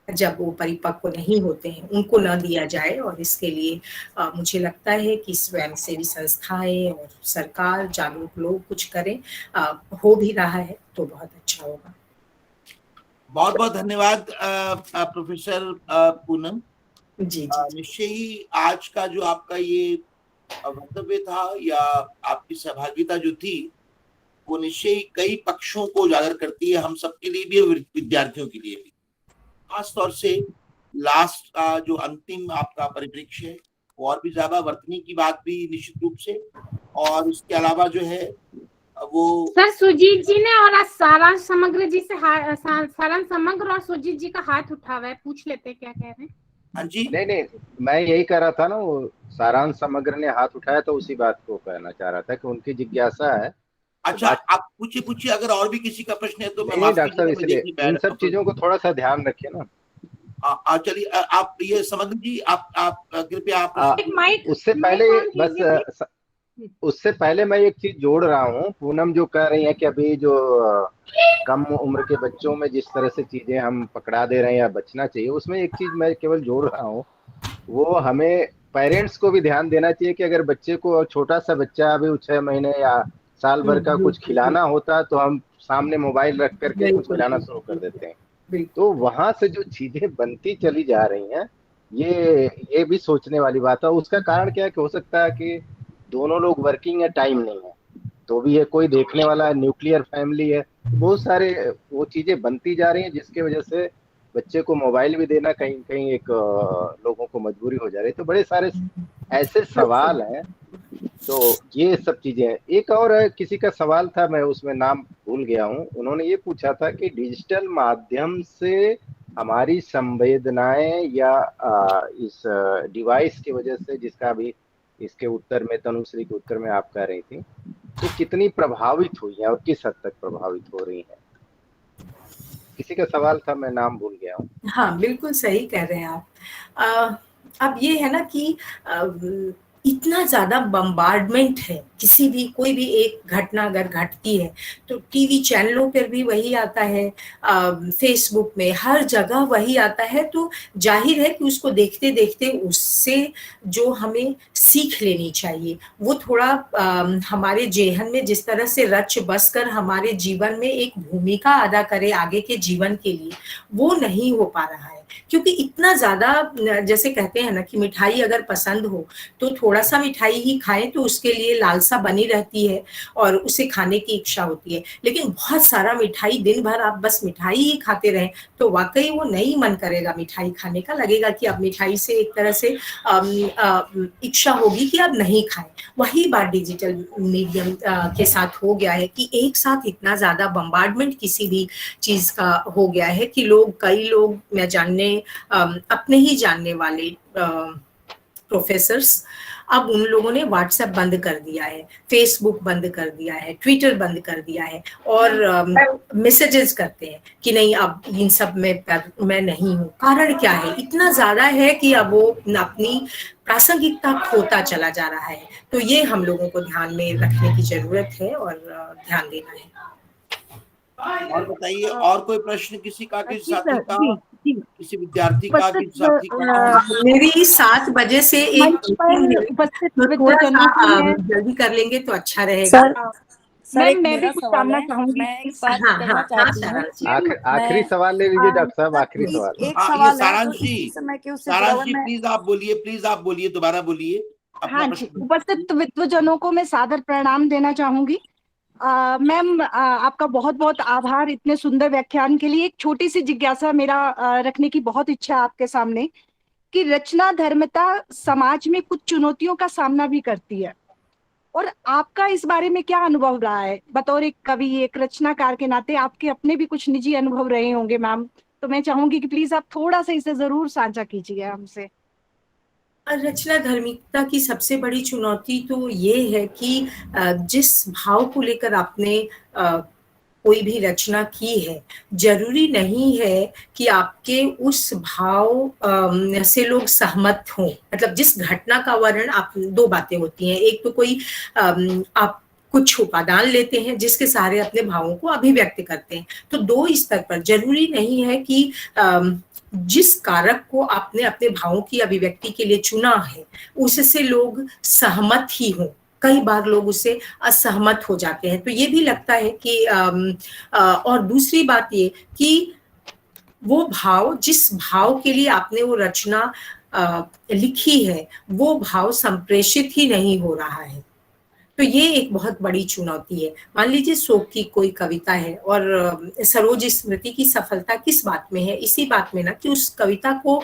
जब वो परिपक्व नहीं होते हैं, उनको न दिया जाए। और इसके लिए मुझे लगता है कि स्वयंसेवी संस्थाएं और सरकार, जागरूक लोग कुछ करें। हो भी रहा है तो बहुत अच्छा होगा। बहुत बहुत धन्यवाद प्रोफेसर पूनम जी। निश्चय ही आज का जो आपका ये वक्तव्य था या आपकी सहभागिता जो थी, वो निश्चय कई पक्षों को उजागर करती है, हम सबके लिए भी और विद्यार्थियों के लिए भी। खास तौर से लास्ट का जो अंतिम आपका परिप्रेक्ष्य है वो और भी ज्यादा वर्तनी की बात भी निश्चित रूप से, और इसके अलावा जो है वो सर सुजीत जी ने और सारांश समग्र जी से सारांश समग्र और सुजीत जी का हाथ उठा हुआ है, पूछ लेते क्या कह रहे हैं। हाँ जी। नहीं, मैं यही कह रहा था ना, वो सारांश समग्र ने हाथ उठाया तो उसी बात को कहना चाह रहा था कि उनकी जिज्ञासा है। अच्छा, आप पूछिए, अगर और भी किसी का प्रश्न है तो मैं नहीं डॉक्टर साहब, इसलिए इन सब चीजों को थोड़ा सा ध्यान रखिए ना। चलिए आप ये समझ जी, आप कृपया आप उससे पहले बस उससे पहले मैं एक चीज जोड़ रहा हूँ। पूनम जो कह रही है कि अभी जो कम उम्र के बच्चों में जिस तरह से चीजें हम पकड़ा दे रहे हैं या बचना चाहिए, उसमें एक चीज मैं केवल जोड़ रहा हूँ, वो हमें पेरेंट्स को भी ध्यान देना चाहिए कि अगर बच्चे को, छोटा सा बच्चा अभी 6 महीने या साल भर का कुछ खिलाना होता तो हम सामने मोबाइल रख करके कुछ खिलाना शुरू कर देते हैं। तो वहां से जो चीजें बनती चली जा रही हैं, ये भी सोचने वाली बात है। उसका कारण क्या है कि हो सकता है कि दोनों लोग वर्किंग है, टाइम नहीं है, तो भी ये कोई देखने वाला है, न्यूक्लियर फैमिली है, बहुत सारे वो चीजें बनती जा रही हैं जिसकी वजह से बच्चे को मोबाइल भी देना कहीं कहीं एक लोगों को मजबूरी हो जा रही है। तो बड़े सारे ऐसे सवाल हैं, तो ये सब चीजें हैं। एक और है, किसी का सवाल था, मैं उसमें नाम भूल गया हूँ, उन्होंने ये पूछा था कि डिजिटल माध्यम से हमारी संवेदनाएं या इस डिवाइस की वजह से, जिसका भी इसके उत्तर में, तनुश्री के उत्तर में आप कह रही थी, तो कितनी प्रभावित हुई है और किस हद तक प्रभावित हो रही है। किसी का सवाल था, मैं नाम भूल गया हूँ। हाँ बिल्कुल सही कह रहे हैं आप। अब ये है ना कि इतना ज्यादा बम्बार्डमेंट है, किसी भी कोई भी एक घटना अगर घटती है तो टीवी चैनलों पर भी वही आता है, फेसबुक में हर जगह वही आता है। तो जाहिर है कि उसको देखते देखते उससे जो हमें सीख लेनी चाहिए वो थोड़ा हमारे जेहन में जिस तरह से रच बस कर हमारे जीवन में एक भूमिका अदा करे आगे के जीवन के लिए, वो नहीं हो पा रहा है। क्योंकि इतना ज्यादा, जैसे कहते हैं ना कि मिठाई अगर पसंद हो तो थोड़ा सा मिठाई ही खाएं तो उसके लिए लालसा बनी रहती है और उसे खाने की इच्छा होती है। लेकिन बहुत सारा मिठाई, दिन भर आप बस मिठाई ही खाते रहें तो वाकई वो नहीं मन करेगा मिठाई खाने का, लगेगा कि अब मिठाई से एक तरह से इच्छा होगी कि अब नहीं खाएं। वही बात डिजिटल मीडियम के साथ हो गया है कि एक साथ इतना ज्यादा बम्बार्डमेंट किसी भी चीज का हो गया है कि कई लोग मैं अपने ही जानने वाले प्रोफेसर्स, अब उन लोगों ने व्हाट्सएप बंद कर दिया है, फेसबुक बंद कर दिया है, ट्विटर बंद कर दिया है और मैसेजेस करते हैं कि नहीं अब इन सब में मैं नहीं हूँ। कारण क्या है? इतना ज्यादा है कि अब वो अपनी प्रासंगिकता खोता चला जा रहा है। तो ये हम लोगों को ध्यान में रखने की जरूरत है और ध्यान देना है। और बताइए, और कोई प्रश्न किसी का, किसी साथी का, किसी विद्यार्थी का, किसी साथी का? मेरी 7 बजे से एक थोड़ा सा जल्दी कर लेंगे तो अच्छा रहेगा। मैं भी कुछ जानना चाहूंगी। आखिरी सवाल ले लीजिए डॉक्टर साहब, आखिरी सवाल। एक सवाल सारांश जी प्लीज आप बोलिए, दोबारा बोलिए। हाँ जी, उपस्थित विद्वजनों को मैं सादर प्रणाम देना चाहूंगी। मैम आपका बहुत बहुत आभार इतने सुंदर व्याख्यान के लिए। एक छोटी सी जिज्ञासा मेरा रखने की बहुत इच्छा है आपके सामने कि रचना धर्मता समाज में कुछ चुनौतियों का सामना भी करती है, और आपका इस बारे में क्या अनुभव रहा है? बतौर एक कवि, एक रचनाकार के नाते आपके अपने भी कुछ निजी अनुभव रहे होंगे मैम, तो मैं चाहूंगी कि प्लीज आप थोड़ा सा इसे जरूर साझा कीजिए हमसे। रचना धर्मिकता की सबसे बड़ी चुनौती तो ये है कि जिस भाव को लेकर आपने कोई भी रचना की है, जरूरी नहीं है कि आपके उस भाव से लोग सहमत हों। मतलब जिस घटना का वर्णन, आप 2 बातें होती हैं, एक तो कोई आप कुछ उपादान लेते हैं जिसके सहारे अपने भावों को अभिव्यक्त करते हैं, तो 2 स्तर पर जरूरी नहीं है कि जिस कारक को आपने अपने भावों की अभिव्यक्ति के लिए चुना है उससे लोग सहमत ही हों। कई बार लोग उससे असहमत हो जाते हैं। तो ये भी लगता है कि और दूसरी बात ये कि वो भाव, जिस भाव के लिए आपने वो रचना लिखी है, वो भाव संप्रेषित ही नहीं हो रहा है। तो ये एक बहुत बड़ी चुनौती है। मान लीजिए शोक की कोई कविता है और सरोज स्मृति की सफलता किस बात में है, इसी बात में ना कि उस कविता को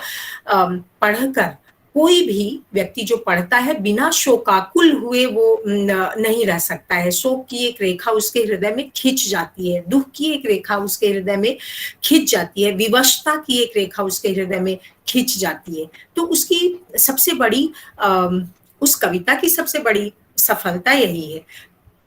पढ़कर कोई भी व्यक्ति जो पढ़ता है बिना शोकाकुल हुए वो नहीं रह सकता है। शोक की एक रेखा उसके हृदय में खिंच जाती है, दुख की एक रेखा उसके हृदय में खिंच जाती है, विवशता की एक रेखा उसके हृदय में खिंच जाती है। तो उसकी सबसे बड़ी उस कविता की सबसे बड़ी सफलता यही है।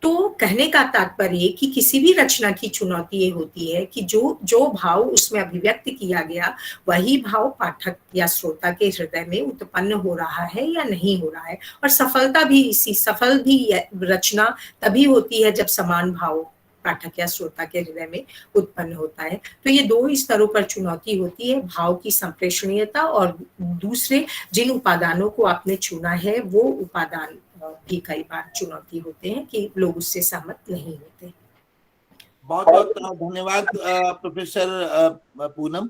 तो कहने का तात्पर्य कि किसी भी रचना की चुनौती ये होती है कि जो भाव उसमें अभिव्यक्त किया गया वही भाव पाठक या श्रोता के हृदय में उत्पन्न हो रहा है या नहीं हो रहा है। और सफल भी रचना तभी होती है जब समान भाव पाठक या श्रोता के हृदय में उत्पन्न होता है। तो ये दो स्तरों पर चुनौती होती है, भाव की संप्रेषणीयता और दूसरे जिन उपादानों को आपने चुना है वो उपादान भी कई बार चुनौती होते हैं कि लोग उससे सहमत नहीं होते। बहुत बहुत धन्यवाद प्रोफेसर पूनम।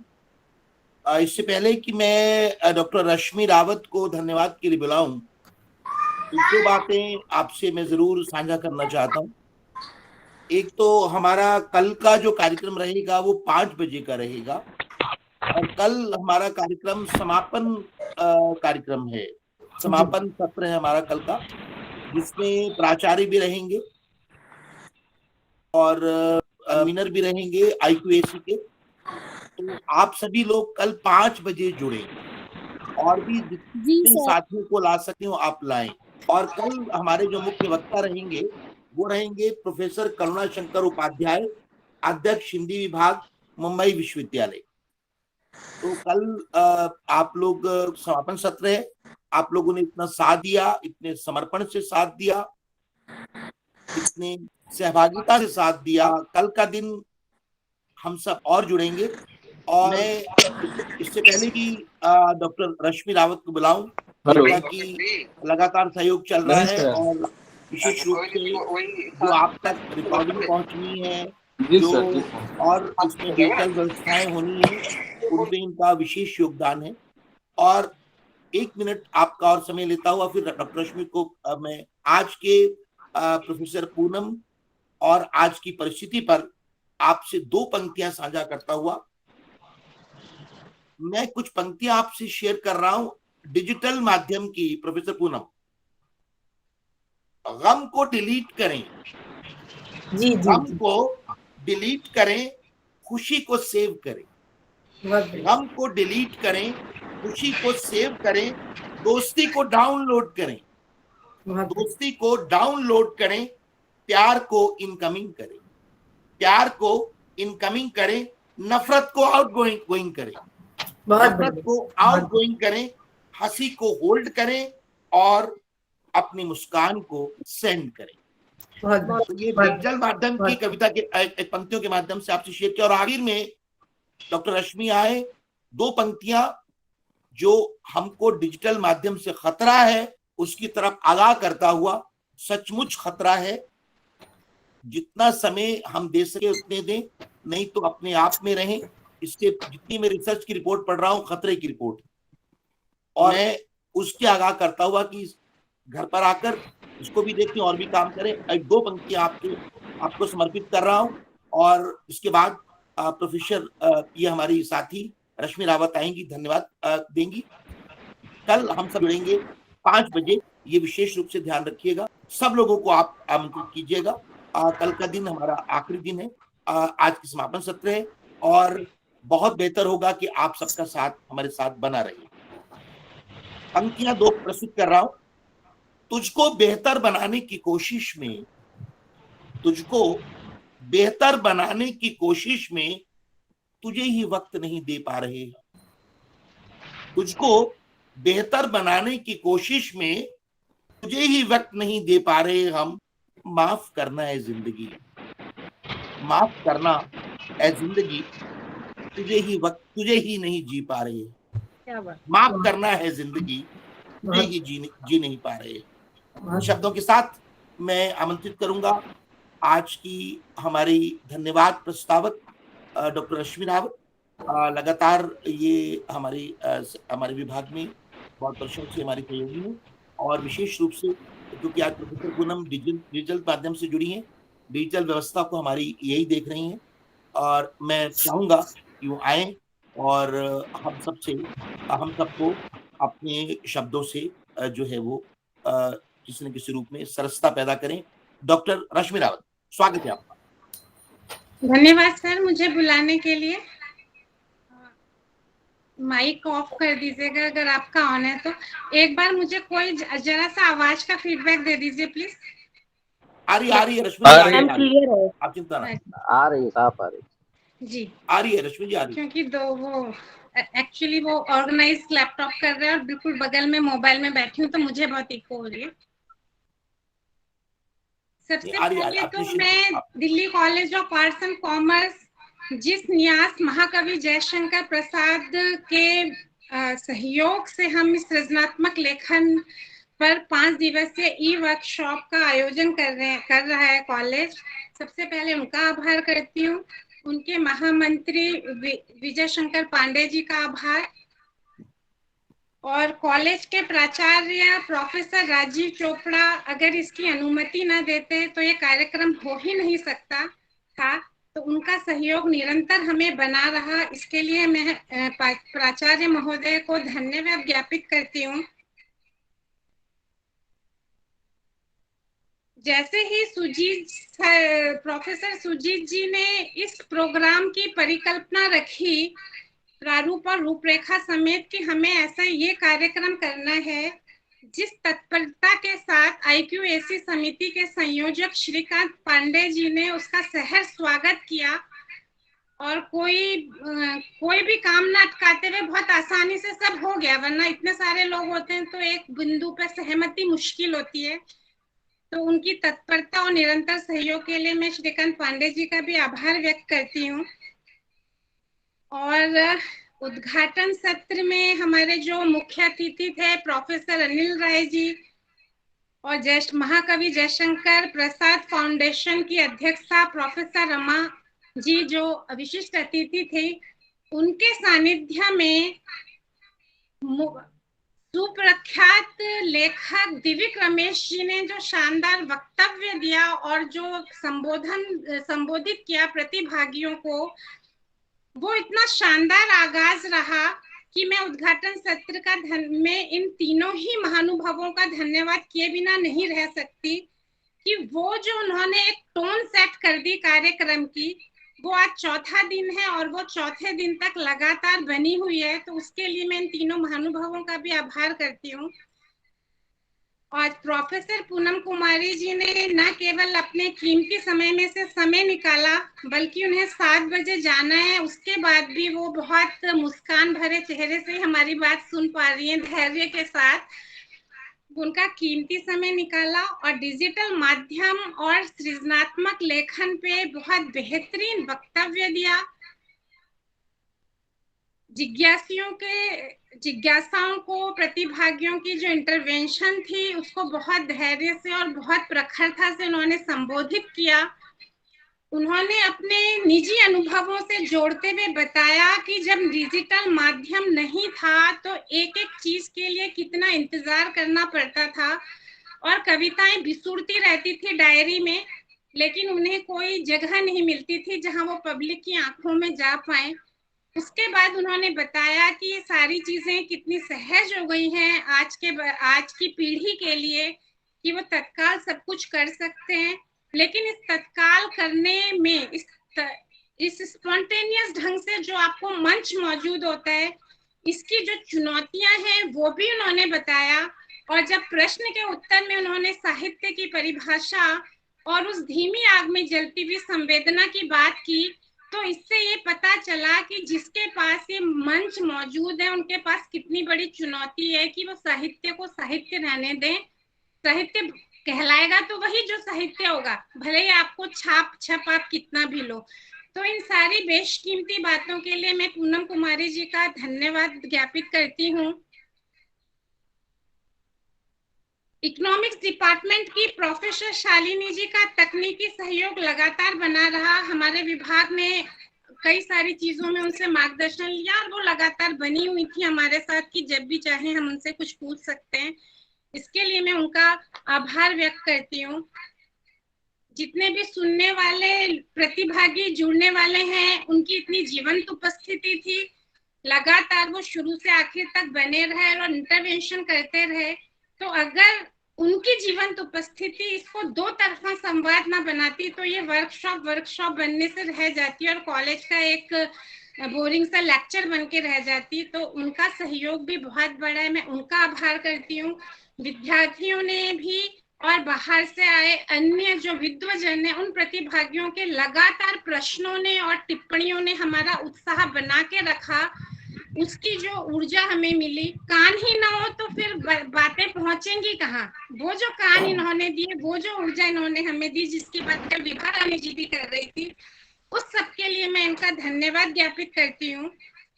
इससे पहले कि मैं डॉक्टर रश्मि रावत को धन्यवाद के लिए बुलाऊं, दो बातें आपसे मैं जरूर साझा करना चाहता हूं। एक तो हमारा कल का जो कार्यक्रम रहेगा वो 5 बजे का रहेगा और कल हमारा कार्यक्रम समापन कार्यक्रम है, समापन सत्र है हमारा कल का, जिसमें प्राचार्य भी रहेंगे और कन्वीनर भी रहेंगे IQAC के। तो आप सभी लोग कल 5 बजे जुड़े और भी जितने साथियों को ला सके हो आप लाएं। और कल हमारे जो मुख्य वक्ता रहेंगे वो रहेंगे प्रोफेसर करुणा शंकर उपाध्याय, अध्यक्ष हिंदी विभाग, मुंबई विश्वविद्यालय। तो कल आप लोग समापन सत्र है, आप लोगों ने इतना साथ दिया, इतने समर्पण से साथ दिया, इतने सहभागिता से साथ दिया। कल का दिन हम सब और जुड़ेंगे और मैं इससे पहले भी डॉक्टर रश्मि रावत को बुलाऊं कि लगातार सहयोग चल रहा है और विशेष रूप से जो आप तक रिकॉर्डिंग पहुंचनी है, जो और इसमें डिजिटल व्यवस्थाएं होनी है, उनमें इनका विशेष योगदान है। और 1 मिनट आपका और समय लेता हुआ फिर डॉक्टर रश्मि को मैं आज के प्रोफेसर पूनम और आज की परिस्थिति पर आपसे 2 पंक्तियां साझा करता हुआ मैं कुछ पंक्तियां आपसे शेयर कर रहा हूं डिजिटल माध्यम की। प्रोफेसर पूनम, गम को डिलीट करें, गम को डिलीट करें, खुशी को सेव करें। गम को डिलीट करें, खुशी को सेव करें, दोस्ती को डाउनलोड करें, दोस्ती को डाउनलोड करें, प्यार को इनकमिंग करें, प्यार को इनकमिंग करें, नफरत को आउटगोइंग करें, नफरत को आउटगोइंग करें, हंसी को होल्ड करें और अपनी मुस्कान को सेंड करें। तो ये डिजिटल माध्यम की कविता के पंक्तियों के माध्यम से आपसे शेयर किया। और आखिर में डॉक्टर रश्मि आए, 2 पंक्तियां जो हमको डिजिटल माध्यम से खतरा है उसकी तरफ आगाह करता हुआ, सचमुच खतरा है, जितना समय हम दे सके उतने दें, नहीं तो अपने आप में रहें। इसके जितनी मैं रिसर्च की रिपोर्ट पढ़ रहा हूं, खतरे की रिपोर्ट, और मैं उसके आगाह करता हुआ कि घर पर आकर इसको भी देखें और भी काम करें। 2 पंक्तियां आपको समर्पित कर रहा हूं और इसके बाद प्रोफेसर ये हमारी साथी रश्मि रावत आएंगी, धन्यवाद देंगी। कल हम सब जुड़ेंगे 5 बजे, ये विशेष रूप से ध्यान रखिएगा। सब लोगों को आप आमंत्रित कीजिएगा। कल का दिन हमारा आखिरी दिन है, आज की समापन सत्र है और बहुत बेहतर होगा कि आप सबका साथ हमारे साथ बना रहे। पंक्तियां 2 प्रस्तुत कर रहा हूं। तुझको बेहतर बनाने की कोशिश में, तुझको बेहतर बनाने की कोशिश में तुझे ही वक्त नहीं दे पा रहे। तुझको बेहतर बनाने की कोशिश में तुझे ही वक्त नहीं दे पा रहे हम। माफ करना है जिंदगी, माफ करना है जिंदगी, तुझे ही नहीं जी पा रहे। माफ करना है जिंदगी, तुझे ही जी नहीं पा रहे। शब्दों के साथ मैं आमंत्रित करूंगा आज की हमारी धन्यवाद प्रस्तावक डॉक्टर रश्मि रावत। लगातार ये हमारे विभाग में बहुत वर्षों से हमारी सहयोगी है और विशेष रूप से क्योंकि आज प्रोफेसर पूनम डिजिटल माध्यम से जुड़ी हैं, डिजिटल व्यवस्था को हमारी यही देख रही हैं, और मैं चाहूंगा कि वो आए और हम सबको अपने शब्दों से जो है वो किसी न किसी रूप में सरसता पैदा करें। डॉक्टर रश्मि रावत, स्वागत है आपका। धन्यवाद सर मुझे बुलाने के लिए। माइक ऑफ कर दीजिएगा अगर आपका ऑन है तो। एक बार मुझे कोई जरा सा आवाज का फीडबैक दे दीजिए प्लीज। आ रही है रश्मि जी, क्लियर है, आप चिंता ना, आ रही है, साफ आ रही जी आ रही है रश्मि जी, आ रही है। क्योंकि वो एक्चुअली वो ऑर्गेनाइज लैपटॉप कर रहे हैं और बिल्कुल बगल में मोबाइल में बैठी हूँ तो मुझे बहुत इको हो रही है। सबसे पहले तो मैं Delhi college of arts and commerce, जिस न्यास महाकवि जयशंकर प्रसाद के सहयोग से हम इस सृजनात्मक लेखन पर 5 दिवसीय ई वर्कशॉप का आयोजन कर रहा है कॉलेज, सबसे पहले उनका आभार करती हूँ। उनके महामंत्री विजय शंकर पांडे जी का आभार, और कॉलेज के प्राचार्य प्रोफेसर राजीव चोपड़ा अगर इसकी अनुमति न देते तो ये कार्यक्रम हो ही नहीं सकता था, तो उनका सहयोग निरंतर हमें बना रहा, इसके लिए मैं प्राचार्य महोदय को धन्यवाद ज्ञापित करती हूँ। जैसे ही प्रोफेसर सुजीत जी ने इस प्रोग्राम की परिकल्पना रखी, प्रारूप और रूपरेखा समेत कि हमें ऐसा ये कार्यक्रम करना है, जिस तत्परता के साथ IQAC समिति के संयोजक श्रीकांत पांडे जी ने उसका सहर्ष स्वागत किया और कोई भी काम ना अटकाते हुए बहुत आसानी से सब हो गया, वरना इतने सारे लोग होते हैं तो एक बिंदु पर सहमति मुश्किल होती है। तो उनकी तत्परता और निरंतर सहयोग के लिए मैं श्रीकांत पांडे जी का भी आभार व्यक्त करती हूँ। और उद्घाटन सत्र में हमारे जो मुख्य अतिथि थे प्रोफेसर अनिल राय जी और महाकवि जयशंकर प्रसाद फाउंडेशन की अध्यक्षा प्रोफेसर रमा जी जो विशिष्ट अतिथि थे, उनके सानिध्य में सुप्रख्यात लेखक दिव्य रमेश जी ने जो शानदार वक्तव्य दिया और जो संबोधित किया प्रतिभागियों को, वो इतना शानदार आगाज रहा कि मैं उद्घाटन सत्र में इन तीनों ही महानुभावों का धन्यवाद किए बिना नहीं रह सकती कि वो जो उन्होंने एक टोन सेट कर दी कार्यक्रम की, वो आज चौथा दिन है और वो चौथे दिन तक लगातार बनी हुई है, तो उसके लिए मैं इन तीनों महानुभावों का भी आभार करती हूँ। आज प्रोफेसर पूनम कुमारी जी ने न केवल अपने कीमती समय में से समय निकाला, बल्कि उन्हें 7 बजे जाना है, उसके बाद भी वो बहुत मुस्कान भरे चेहरे से हमारी बात सुन पा रही हैं, धैर्य के साथ उनका कीमती समय निकाला और डिजिटल माध्यम और सृजनात्मक लेखन पे बहुत बेहतरीन वक्तव्य दिया। जिज्ञासाओं को प्रतिभागियों की जो इंटरवेंशन थी उसको बहुत धैर्य से और बहुत प्रखरता से उन्होंने संबोधित किया। उन्होंने अपने निजी अनुभवों से जोड़ते हुए बताया कि जब डिजिटल माध्यम नहीं था तो एक एक चीज के लिए कितना इंतजार करना पड़ता था और कविताएं बिसुरती रहती थी डायरी में, लेकिन उन्हें कोई जगह नहीं मिलती थी जहां वो पब्लिक की आंखों में जा पाए। उसके बाद उन्होंने बताया कि ये सारी चीजें कितनी सहज हो गई हैं आज की पीढ़ी के लिए कि वो तत्काल सब कुछ कर सकते हैं, लेकिन इस तत्काल करने में इस स्पॉन्टेनियस ढंग से जो आपको मंच मौजूद होता है, इसकी जो चुनौतियां हैं वो भी उन्होंने बताया। और जब प्रश्न के उत्तर में उन्होंने साहित्य की परिभाषा और उस धीमी आग में जलती हुई संवेदना की बात की, तो इससे ये पता चला कि जिसके पास ये मंच मौजूद है उनके पास कितनी बड़ी चुनौती है कि वो साहित्य को साहित्य रहने दें। साहित्य कहलाएगा तो वही जो साहित्य होगा, भले ही आपको छाप आप कितना भी लो। तो इन सारी बेशकीमती बातों के लिए मैं पूनम कुमारी जी का धन्यवाद ज्ञापित करती हूँ। इकोनॉमिक्स डिपार्टमेंट की प्रोफेसर शालिनी जी का तकनीकी सहयोग लगातार बना रहा। हमारे विभाग ने कई सारी चीजों में उनसे मार्गदर्शन लिया और वो लगातार बनी हुई थी हमारे साथ कि जब भी चाहे हम उनसे कुछ पूछ सकते हैं। इसके लिए मैं उनका आभार व्यक्त करती हूँ। जितने भी सुनने वाले प्रतिभागी जुड़ने वाले हैं, उनकी इतनी जीवंत उपस्थिति थी, लगातार वो शुरू से आखिर तक बने रहे और इंटरवेंशन करते रहे। तो अगर उनकी जीवंत उपस्थिति इसको दो तरफा संवाद ना बनाती तो ये वर्कशॉप बनने से रह जाती और कॉलेज का एक बोरिंग सा लेक्चर बन के रह जाती। तो उनका सहयोग भी बहुत बड़ा है, मैं उनका आभार करती हूँ। विद्यार्थियों ने भी और बाहर से आए अन्य जो विद्वजन है, उन प्रतिभागियों के लगातार प्रश्नों ने और टिप्पणियों ने हमारा उत्साह बना के रखा। उसकी जो ऊर्जा हमें मिली, कान ही ना हो तो फिर बातें पहुंचेंगी कहाँ। वो जो कान इन्होंने दिए, वो जो ऊर्जा इन्होंने हमें दी, जिसकी बात कल विभा रानी जी भी कर रही थी, उस सब के लिए मैं इनका धन्यवाद ज्ञापित करती हूँ।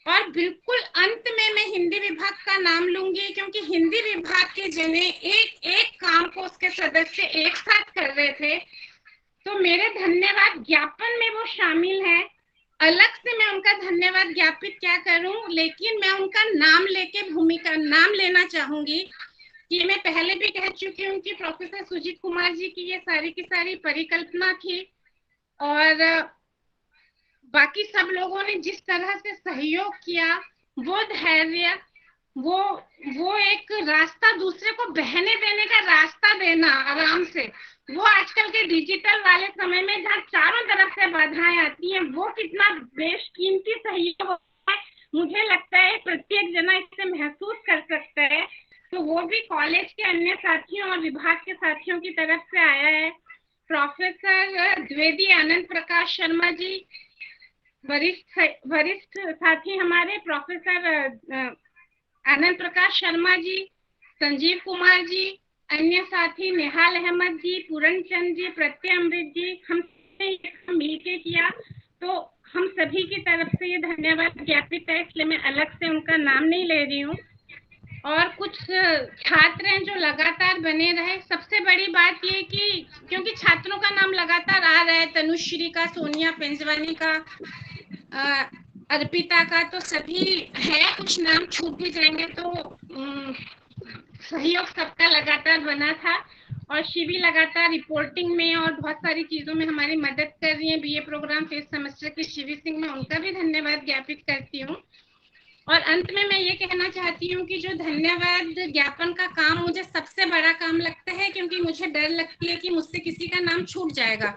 और बिल्कुल अंत में मैं हिंदी विभाग का नाम लूंगी, क्योंकि हिंदी विभाग के जने एक एक काम को उसके सदस्य एक साथ कर रहे थे। तो मेरे धन्यवाद ज्ञापन में वो शामिल है। अलग से मैं उनका धन्यवाद ज्ञापित क्या करूं, लेकिन मैं उनका नाम लेके नाम लेना चाहूंगी कि मैं पहले भी कह चुकी हूँ कि प्रोफेसर सुजीत कुमार जी की ये सारी की सारी परिकल्पना थी और बाकी सब लोगों ने जिस तरह से सहयोग किया, वो धैर्य, वो एक रास्ता दूसरे को बहने देने का रास्ता देना आराम से, वो आजकल के डिजिटल वाले समय में जहाँ चारों तरफ से बाधाएं आती हैं, वो कितना बेशकीमती सहयोग है, मुझे लगता है प्रत्येक जना इससे महसूस कर सकता है। तो वो भी कॉलेज के अन्य साथियों और विभाग के साथियों की तरफ से आया है। प्रोफेसर द्विवेदी आनंद प्रकाश शर्मा जी, वरिष्ठ साथी हमारे प्रोफेसर आनंद प्रकाश शर्मा जी, संजीव कुमार जी, अन्य साथी निहाल अहमद जी, पूरण चंद जी, प्रत्यय अमृत जी, हम मिलके किया। तो हम सभी की तरफ से ये धन्यवाद ज्ञापित है, इसलिए मैं अलग से उनका नाम नहीं ले रही हूँ। और कुछ छात्र हैं जो लगातार बने रहे। सबसे बड़ी बात ये कि क्योंकि छात्रों का नाम लगातार आ रहा है, तनुश्री का, सोनिया पेंजवानी का, अर्पिता का, तो सभी है, कुछ नाम छूट भी जाएंगे तो सहयोग सबका लगातार बना था। और शिवी लगातार रिपोर्टिंग में और बहुत सारी चीजों में हमारी मदद कर रही है। बीए प्रोग्राम फर्स्ट सेमेस्टर की शिवी सिंह, मैं उनका भी धन्यवाद ज्ञापित करती हूँ। और अंत में मैं ये कहना चाहती हूँ कि जो धन्यवाद ज्ञापन का काम मुझे सबसे बड़ा काम लगता है, क्योंकि मुझे डर लगती है कि मुझसे किसी का नाम छूट जाएगा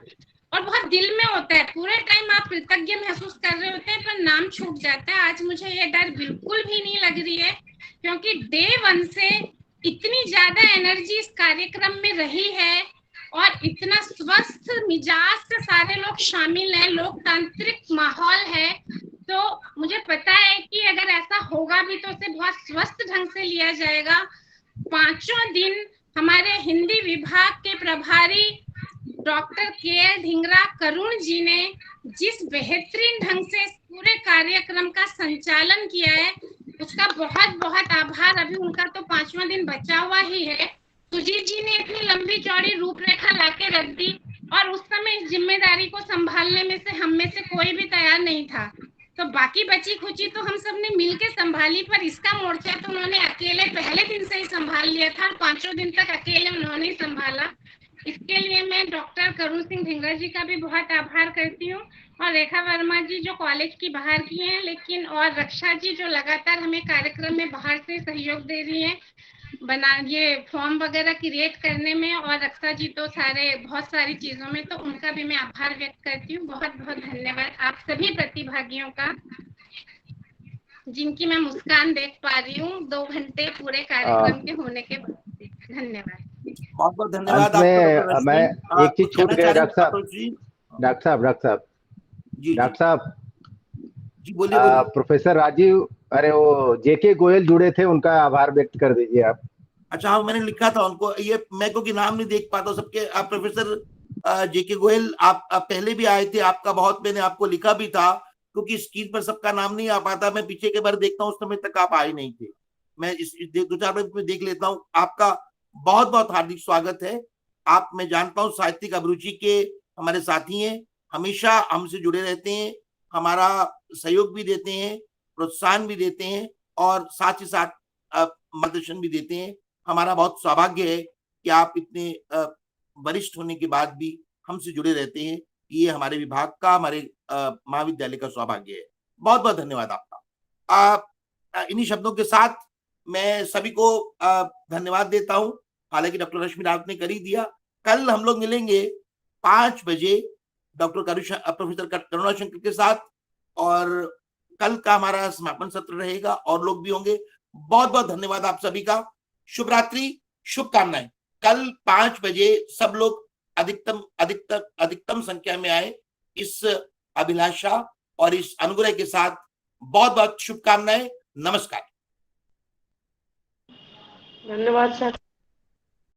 और बहुत दिल में होता है, पूरे टाइम आप कृतज्ञ महसूस कर रहे होते हैं पर नाम छूट जाता है। आज मुझे ये डर बिल्कुल भी नहीं लग रही है, क्योंकि डे 1 से इतनी ज्यादा एनर्जी इस कार्यक्रम में रही है और इतना स्वस्थ मिजाज से सारे लोग शामिल हैं, लोकतांत्रिक माहौल है। तो मुझे पता है कि अगर ऐसा होगा भी तो उसे बहुत स्वस्थ ढंग से लिया जाएगा। 5 दिन हमारे हिंदी विभाग के प्रभारी डॉक्टर के ढींगरा करुण जी ने जिस बेहतरीन ढंग से इस पूरे कार्यक्रम का संचालन किया है, उसका बहुत बहुत आभार। अभी उनका तो 5वां दिन बचा हुआ ही है। सुजीत जी ने इतनी लंबी चौड़ी रूपरेखा लाके रख दी और उस समय इस जिम्मेदारी को संभालने में से हम में से कोई भी तैयार नहीं था। तो बाकी बची खुची तो हम सब ने मिलके संभाली, पर इसका मोर्चा तो उन्होंने अकेले पहले दिन से ही संभाल लिया था, 5 दिन तक अकेले उन्होंने ही संभाला। इसके लिए मैं डॉक्टर करुण सिंह ढींगरा जी का भी बहुत आभार करती हूँ और रेखा वर्मा जी जो कॉलेज की बाहर की हैं, लेकिन और रक्षा जी जो लगातार हमें कार्यक्रम में बाहर से सहयोग दे रही हैं, ये फॉर्म वगैरह क्रिएट करने में, और रक्षा जी तो बहुत सारी चीजों में, तो उनका भी मैं आभार व्यक्त करती हूँ। बहुत बहुत धन्यवाद आप सभी प्रतिभागियों का, जिनकी मैं मुस्कान देख पा रही हूँ 2 घंटे पूरे कार्यक्रम के होने के बाद। धन्यवाद। बहुत बहुत धन्यवाद। मैं एक चीज छूट गया डॉक्टर साहब जी बोलिए। प्रोफेसर राजीव, अरे वो जेके गोयल जुड़े थे, उनका आभार व्यक्त कर दीजिए आप। अच्छा हाँ, मैंने लिखा था उनको, ये मैं क्योंकि नाम नहीं देख पाता सबके। आप प्रोफेसर जेके गोयल आप पहले भी आए थे, आपका बहुत मैंने आपको लिखा भी था, क्योंकि स्क्रीन पर सबका नाम नहीं आ पाता। मैं पीछे के बार देखता हूँ, उस समय तक आप आए नहीं थे। मैं इस 2-4 मिनट में देख लेता हूँ। आपका बहुत बहुत हार्दिक स्वागत है। आप, मैं जानता हूँ, साहित्यिक अभिरुचि के हमारे साथी हैं, हमेशा हमसे जुड़े रहते हैं, हमारा सहयोग भी देते हैं, प्रोत्साहन भी देते हैं और साथ ही साथ मार्गदर्शन भी देते हैं। हमारा बहुत सौभाग्य है कि आप इतने वरिष्ठ होने के बाद भी हमसे जुड़े रहते हैं। ये हमारे विभाग का, हमारे महाविद्यालय का सौभाग्य है। बहुत बहुत धन्यवाद आपका। इन्हीं शब्दों के साथ मैं सभी को धन्यवाद देता हूं। हालांकि डॉक्टर रश्मि रावत ने कर ही दिया। कल हम लोग मिलेंगे 5 बजे प्रोफेसर करुणा शंकर के साथ, और कल का हमारा समापन सत्र रहेगा और लोग भी होंगे। बहुत बहुत धन्यवाद आप सभी का। शुभ रात्रि, शुभकामनाएं। कल 5 बजे सब लोग अधिकतम संख्या में आए इस अभिलाषा और इस अनुग्रह के साथ। बहुत बहुत शुभकामनाएं। नमस्कार। धन्यवाद सर।